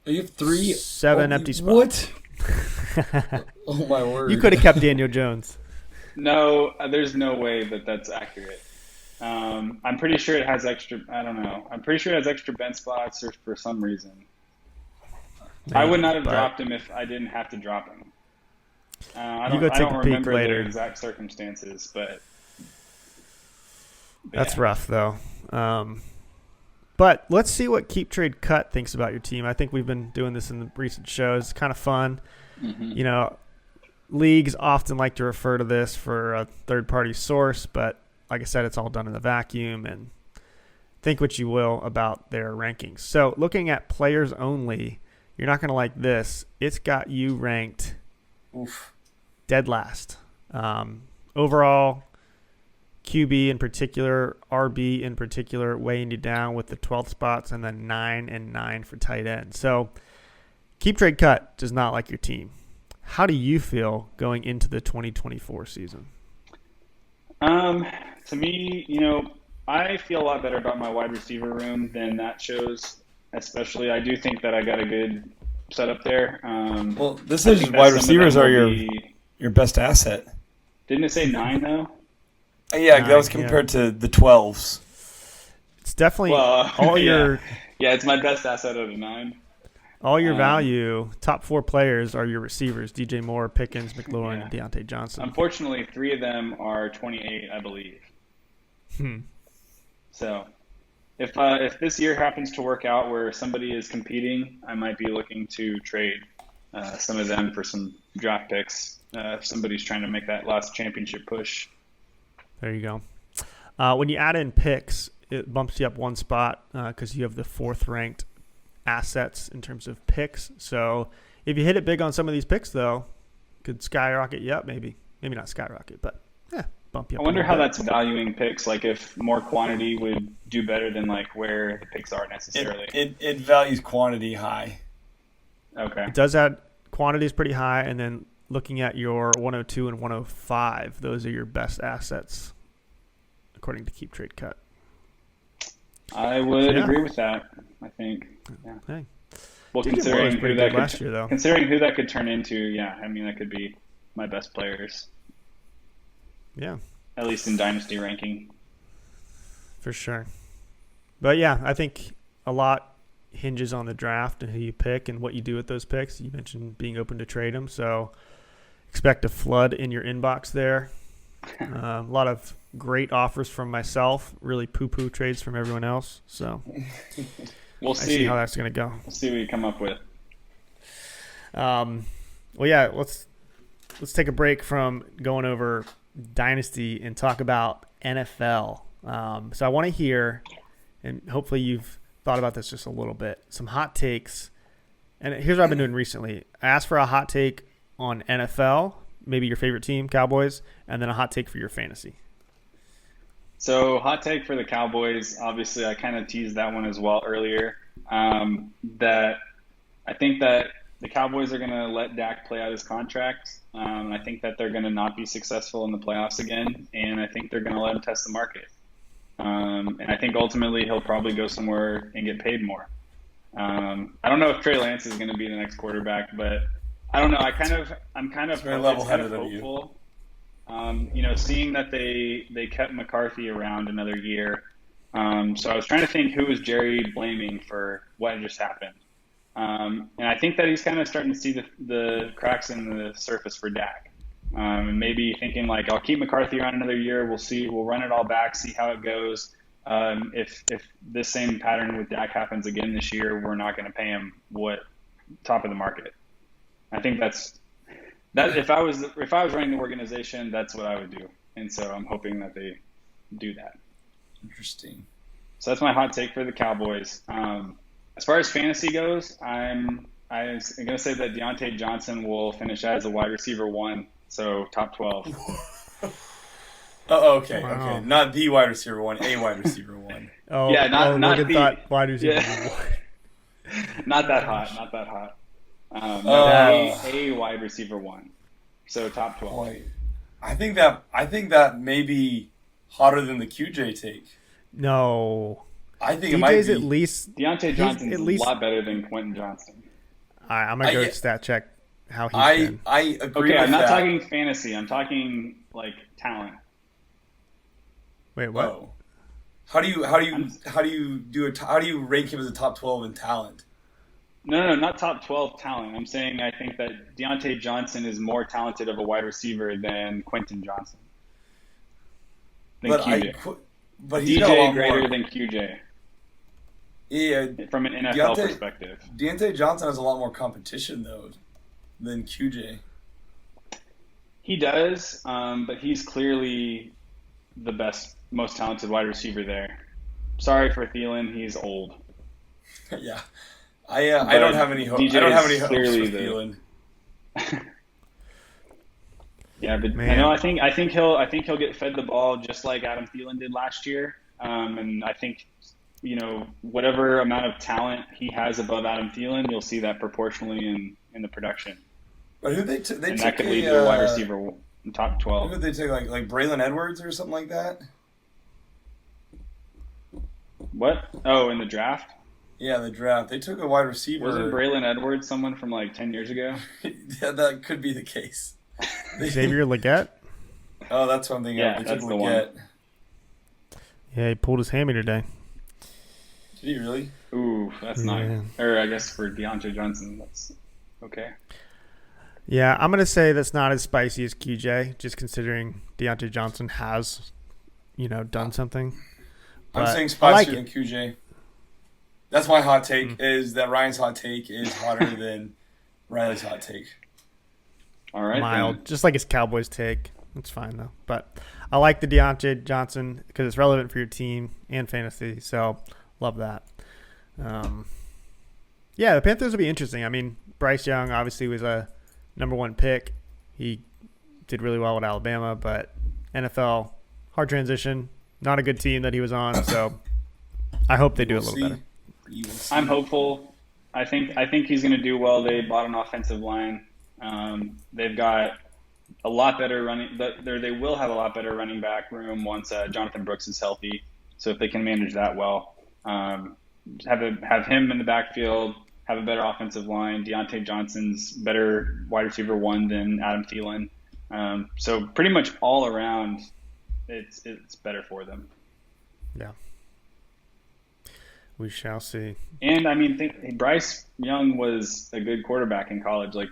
Speaker 1: You have
Speaker 3: 7 empty spots.
Speaker 1: What? Oh, my word.
Speaker 3: You could have kept Daniel Jones.
Speaker 2: No, there's no way that that's accurate. I'm pretty sure it has extra. I don't know. I'm pretty sure it has extra bench spots or for some reason. I would not have dropped him if I didn't have to drop him. I don't remember the exact circumstances, but
Speaker 3: that's rough though. But let's see what Keep Trade Cut thinks about your team. I think we've been doing this in the recent shows. It's kind of fun.
Speaker 2: Mm-hmm.
Speaker 3: Leagues often like to refer to this for a third-party source, but like I said, it's all done in a vacuum, and think what you will about their rankings. So looking at players only, you're not going to like this. It's got you ranked dead last. Overall, QB in particular, RB in particular, weighing you down with the 12th spots, and then 9 and 9 for tight end. So Keep Trade Cut does not like your team. How do you feel going into the 2024 season?
Speaker 2: To me, I feel a lot better about my wide receiver room than that shows. Especially, I do think that I got a good setup there.
Speaker 1: Well, this is wide receivers are your best asset.
Speaker 2: Didn't it say 9 though?
Speaker 1: Yeah, that was compared to the 12s.
Speaker 3: It's definitely your.
Speaker 2: Yeah, it's my best asset out of 9.
Speaker 3: All your value, top 4 players are your receivers: DJ Moore, Pickens, McLaurin, and Deontay Johnson.
Speaker 2: Unfortunately, 3 of them are 28, I believe. So, if this year happens to work out where somebody is competing, I might be looking to trade some of them for some draft picks if somebody's trying to make that last championship push.
Speaker 3: There you go. When you add in picks, it bumps you up 1 spot because you have the 4th ranked assets in terms of picks. So if you hit it big on some of these picks, though, could skyrocket you up maybe. Maybe not skyrocket, but bump you up.
Speaker 2: I wonder how that's valuing picks. Like if more quantity would do better than like where the picks are necessarily.
Speaker 1: It values quantity high.
Speaker 2: Okay.
Speaker 3: It does add quantity is pretty high, and then looking at your 102 and 105, those are your best assets according to Keep Trade Cut.
Speaker 2: I would agree with that. I think. Yeah.
Speaker 3: Hey.
Speaker 2: Well, considering who that
Speaker 3: last year, though.
Speaker 2: Considering who that could turn into, that could be my best players.
Speaker 3: Yeah.
Speaker 2: At least in Dynasty ranking.
Speaker 3: For sure. But yeah, I think a lot hinges on the draft and who you pick and what you do with those picks. You mentioned being open to trade them, so expect a flood in your inbox there. A lot of great offers from myself, really poo-poo trades from everyone else. So
Speaker 2: we'll
Speaker 3: see how that's going to go.
Speaker 2: We'll see what you come up with.
Speaker 3: Well, yeah, let's take a break from going over Dynasty and talk about NFL. So I want to hear, and hopefully you've thought about this just a little bit, some hot takes. And here's what I've been doing recently. I asked for a hot take on NFL, maybe your favorite team, Cowboys, and then a hot take for your fantasy.
Speaker 2: So hot take for the Cowboys, obviously I kind of teased that one as well earlier, that I think that the Cowboys are going to let Dak play out his contract. I think that they're going to not be successful in the playoffs again, and I think they're going to let him test the market. And I think ultimately he'll probably go somewhere and get paid more. I don't know if Trey Lance is going to be the next quarterback, but I don't know. I'm kind of
Speaker 1: very
Speaker 2: it's kind of
Speaker 1: level-headed of you.
Speaker 2: hopeful. Seeing that they kept McCarthy around another year. So I was trying to think, who was Jerry blaming for what had just happened. And I think that he's kind of starting to see the cracks in the surface for Dak. And maybe thinking like, I'll keep McCarthy around another year. We'll see. We'll run it all back, see how it goes. If this same pattern with Dak happens again this year, we're not going to pay him what top of the market. I think that if I was running the organization, that's what I would do. And so I'm hoping that they do that.
Speaker 1: Interesting.
Speaker 2: So that's my hot take for the Cowboys. As far as fantasy goes, I'm going to say that Deontay Johnson will finish as a wide receiver 1, so top 12.
Speaker 1: Oh, okay,
Speaker 3: Wow.
Speaker 1: okay. Not the wide receiver 1, a wide receiver 1.
Speaker 3: Oh,
Speaker 2: Yeah, not
Speaker 3: Logan
Speaker 2: the-
Speaker 3: thought wide receiver.
Speaker 2: Yeah. Not that hot.
Speaker 1: Oh.
Speaker 2: A wide receiver 1, so top 12.
Speaker 1: Boy, I think that may be hotter than the QJ take.
Speaker 3: No.
Speaker 1: I think it might
Speaker 3: DJ's
Speaker 1: be.
Speaker 3: at least.
Speaker 2: Deontay Johnson's
Speaker 3: at least-
Speaker 2: a lot better than Quentin Johnston.
Speaker 3: All right, I'm going to go
Speaker 1: I-
Speaker 3: stat check how he's
Speaker 1: I
Speaker 3: been.
Speaker 1: agree
Speaker 2: Okay,
Speaker 1: with
Speaker 2: I'm not
Speaker 1: that.
Speaker 2: talking fantasy. I'm talking like talent.
Speaker 3: Wait, what?
Speaker 1: Whoa. How do you rank him as a top 12 in talent?
Speaker 2: No, not top 12 talent. I'm saying I think that Deontay Johnson is more talented of a wide receiver than Quentin Johnson. Than
Speaker 1: But
Speaker 2: QJ.
Speaker 1: but he's got a
Speaker 2: DJ
Speaker 1: lot
Speaker 2: greater
Speaker 1: more.
Speaker 2: than QJ
Speaker 1: Yeah,
Speaker 2: from an NFL
Speaker 1: Deontay-
Speaker 2: perspective.
Speaker 1: Deontay Johnson has a lot more competition though than QJ.
Speaker 2: He does, but he's clearly the best, most talented wide receiver there. Sorry for Thielen, he's old.
Speaker 1: Yeah, I don't have any hope.
Speaker 2: DJ
Speaker 1: I don't have
Speaker 2: is
Speaker 1: any hopes for
Speaker 2: clearly
Speaker 1: Thielen.
Speaker 2: Yeah, but
Speaker 3: Man.
Speaker 2: I think he'll get fed the ball just like Adam Thielen did last year. And I think, whatever amount of talent he has above Adam Thielen, you'll see that proportionally in the production.
Speaker 1: But who they
Speaker 2: And
Speaker 1: took
Speaker 2: that could lead to a wide receiver in top
Speaker 1: Who
Speaker 2: 12.
Speaker 1: did they take like Braylon Edwards or something like that?
Speaker 2: What? Oh, in the draft?
Speaker 1: Yeah, the draft. They took a wide receiver.
Speaker 2: Wasn't Braylon Edwards someone from like 10 years ago?
Speaker 1: Yeah, that could be the case.
Speaker 3: Xavier Leggett?
Speaker 1: Oh, that's what I'm thinking.
Speaker 2: Yeah,
Speaker 1: They
Speaker 2: that's
Speaker 1: took
Speaker 2: the
Speaker 1: Leggett.
Speaker 3: Yeah, he pulled his hammy today.
Speaker 1: Did he really?
Speaker 2: Ooh, that's not.
Speaker 3: Yeah.
Speaker 2: Or I guess for Deontay Johnson, that's okay.
Speaker 3: Yeah, I'm going to say that's not as spicy as QJ, just considering Deontay Johnson has, done something.
Speaker 1: I'm
Speaker 3: But
Speaker 1: saying
Speaker 3: I
Speaker 1: spicier
Speaker 3: like
Speaker 1: than
Speaker 3: it.
Speaker 1: QJ. That's my hot take. Is that Ryan's hot take is hotter than Riley's hot take?
Speaker 2: All right.
Speaker 3: Mild,
Speaker 2: then.
Speaker 3: just like his Cowboys take. That's fine, though. But I like the Deontay Johnson because it's relevant for your team and fantasy, so love that. Yeah, the Panthers will be interesting. I mean, Bryce Young obviously was a number 1 pick. He did really well with Alabama, but NFL, hard transition, not a good team that he was on, so I hope they do a little better.
Speaker 1: You will see.
Speaker 2: I'm hopeful. I think he's going to do well. They bought an offensive line. They've got a lot better running. They will have a lot better running back room once Jonathan Brooks is healthy. So if they can manage that well, have him in the backfield, have a better offensive line. Deontay Johnson's better wide receiver 1 than Adam Thielen. So pretty much all around, it's better for them.
Speaker 3: Yeah. We shall see.
Speaker 2: And I mean, Bryce Young was a good quarterback in college. Like,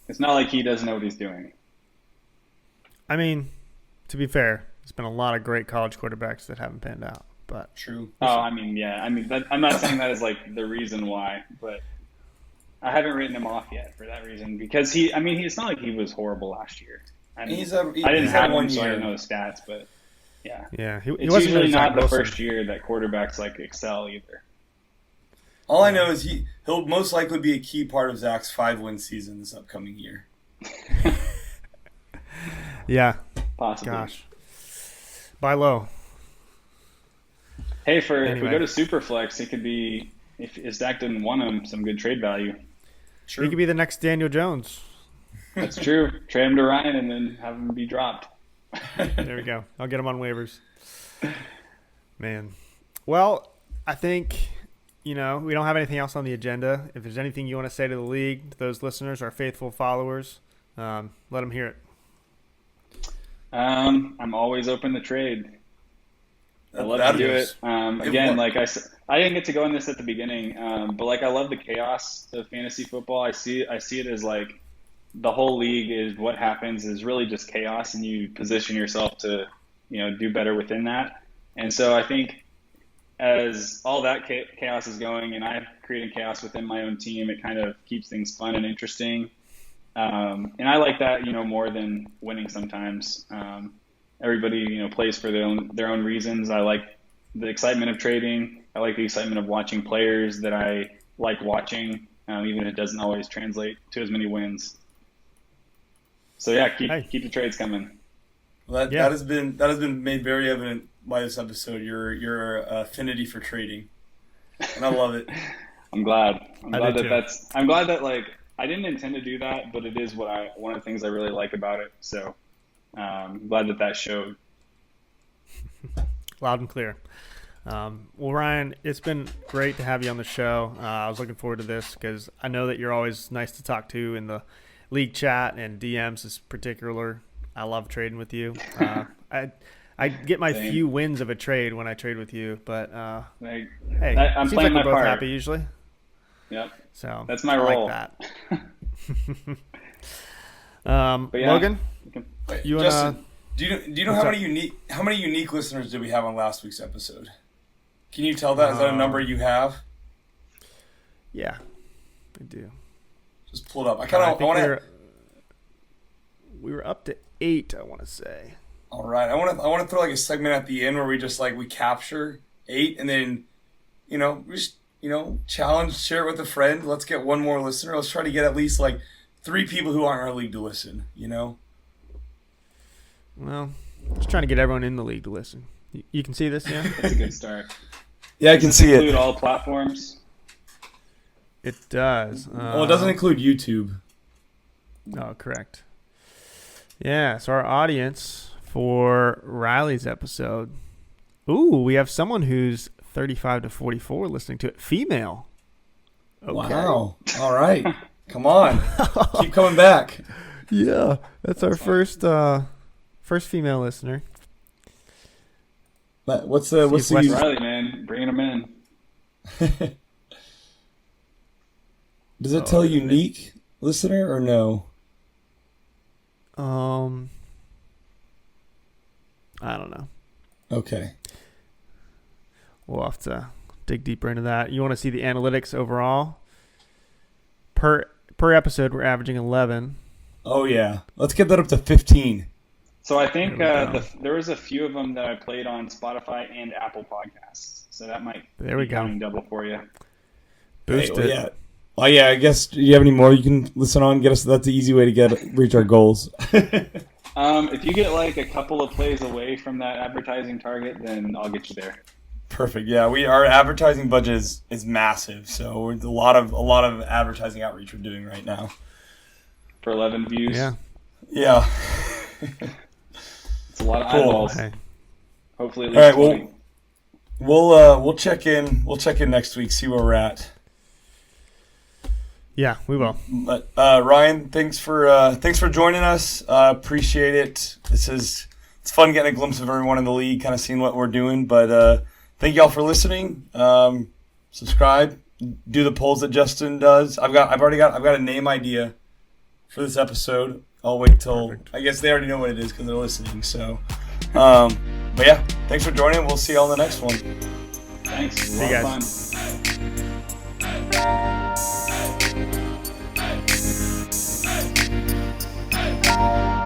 Speaker 2: it's not like he doesn't know what he's doing.
Speaker 3: I mean, to be fair, there's been a lot of great college quarterbacks that haven't panned out. But
Speaker 1: True.
Speaker 2: Oh, I mean, yeah. I mean, I'm not saying that as like the reason why, but I haven't written him off yet for that reason because it's not like he was horrible last year. I mean,
Speaker 1: He's
Speaker 2: I didn't
Speaker 1: had
Speaker 2: have
Speaker 1: one
Speaker 2: him, so I
Speaker 1: year.
Speaker 2: didn't know the stats, but yeah.
Speaker 3: yeah, he
Speaker 2: It's
Speaker 3: wasn't
Speaker 2: usually
Speaker 3: Zach
Speaker 2: not the
Speaker 3: Wilson.
Speaker 2: first year that quarterbacks like excel either.
Speaker 1: All I know is he'll most likely be a key part of Zach's 5-win season this upcoming year.
Speaker 3: Yeah,
Speaker 2: Possibly.
Speaker 3: gosh. Buy low.
Speaker 2: Hey, if we
Speaker 3: Anyway.
Speaker 2: go to Superflex, it could be, if Zach didn't want him, some good trade value.
Speaker 1: True.
Speaker 3: He could be the next Daniel Jones.
Speaker 2: That's true. Trade him to Ryan and then have him be dropped.
Speaker 3: There we go. I'll get him on waivers. Man. Well, I think, we don't have anything else on the agenda. If there's anything you want to say to the league, to those listeners, our faithful followers, let them hear it.
Speaker 2: I'm always open to trade. I love to do it. Again, like I didn't get to go in this at the beginning, but like I love the chaos of fantasy football. I see it as like the whole league is what happens is really just chaos, and you position yourself to do better within that. And so I think as all that chaos is going, and I'm creating chaos within my own team, it kind of keeps things fun and interesting. And I like that more than winning sometimes. Everybody plays for their own reasons. I like the excitement of trading. I like the excitement of watching players that I like watching, even if it doesn't always translate to as many wins. So yeah, keep the trades coming.
Speaker 1: Well, that has been made very evident by this episode. Your affinity for trading, and I love it.
Speaker 2: I'm glad that like I didn't intend to do that, but it is one of the things I really like about it. So I'm glad that showed.
Speaker 3: Loud and clear. Well, Ryan, it's been great to have you on the show. I was looking forward to this because I know that you're always nice to talk to in the league chat and DMs in particular. I love trading with you. I get my few wins of a trade when I trade with you, but hey,
Speaker 2: I'm playing my
Speaker 3: we're both
Speaker 2: part.
Speaker 3: happy usually.
Speaker 2: Yep.
Speaker 3: So
Speaker 2: that's my role.
Speaker 3: Like that. Logan, you
Speaker 1: Justin, do you know how many unique listeners did we have on last week's episode? Can you tell that? Is that a number you have?
Speaker 3: Yeah, I do.
Speaker 1: Just pull it up. I want to.
Speaker 3: We were up to 8, I want to say.
Speaker 1: All right, I want to throw like a segment at the end where we just we capture 8 and then, we just challenge, share it with a friend. Let's get one more listener. Let's try to get at least 3 people who aren't in our league to listen.
Speaker 3: Well, just trying to get everyone in the league to listen. You can see this, yeah?
Speaker 2: That's a good start.
Speaker 1: Yeah, I can see it.
Speaker 2: Include all platforms.
Speaker 3: It does.
Speaker 1: Well, it doesn't include YouTube.
Speaker 3: Oh, correct. Yeah, so our audience for Riley's episode. Ooh, we have someone who's 35 to 44 listening to it. Female.
Speaker 1: Okay. Wow. All right. Come on. Keep coming back.
Speaker 3: Yeah, that's our first female listener.
Speaker 1: But what's the
Speaker 2: Riley, man, bringing them in.
Speaker 1: Does it tell unique listener or no?
Speaker 3: I don't know.
Speaker 1: Okay.
Speaker 3: We'll have to dig deeper into that. You want to see the analytics overall? Per episode, we're averaging 11.
Speaker 1: Oh, yeah. Let's get that up to 15.
Speaker 2: So I think there was a few of them that I played on Spotify and Apple Podcasts. So that might be counting double for you.
Speaker 3: Boost it.
Speaker 1: Yeah. Well, yeah, I guess, do you have any more you can listen on? Get us. That's the easy way to reach our goals.
Speaker 2: If you get a couple of plays away from that advertising target, then I'll get you there.
Speaker 1: Perfect. Yeah, our advertising budget is massive, so it's a lot of advertising outreach we're doing right now.
Speaker 2: For 11 views.
Speaker 1: Yeah.
Speaker 2: It's a lot of eyeballs.
Speaker 3: Hey.
Speaker 2: Hopefully, at least 20.
Speaker 1: We'll check in. We'll check in next week. See where we're at.
Speaker 3: Yeah, we will.
Speaker 1: But Ryan, thanks for joining us. Appreciate it. It's fun getting a glimpse of everyone in the league, kind of seeing what we're doing. But thank y'all for listening. Subscribe. Do the polls that Justin does. I've got a name idea for this episode. I'll wait till I guess they already know what it is because they're listening. So, but yeah, thanks for joining. We'll see you all in the next one.
Speaker 2: Thanks.
Speaker 3: See you guys.
Speaker 2: Fun.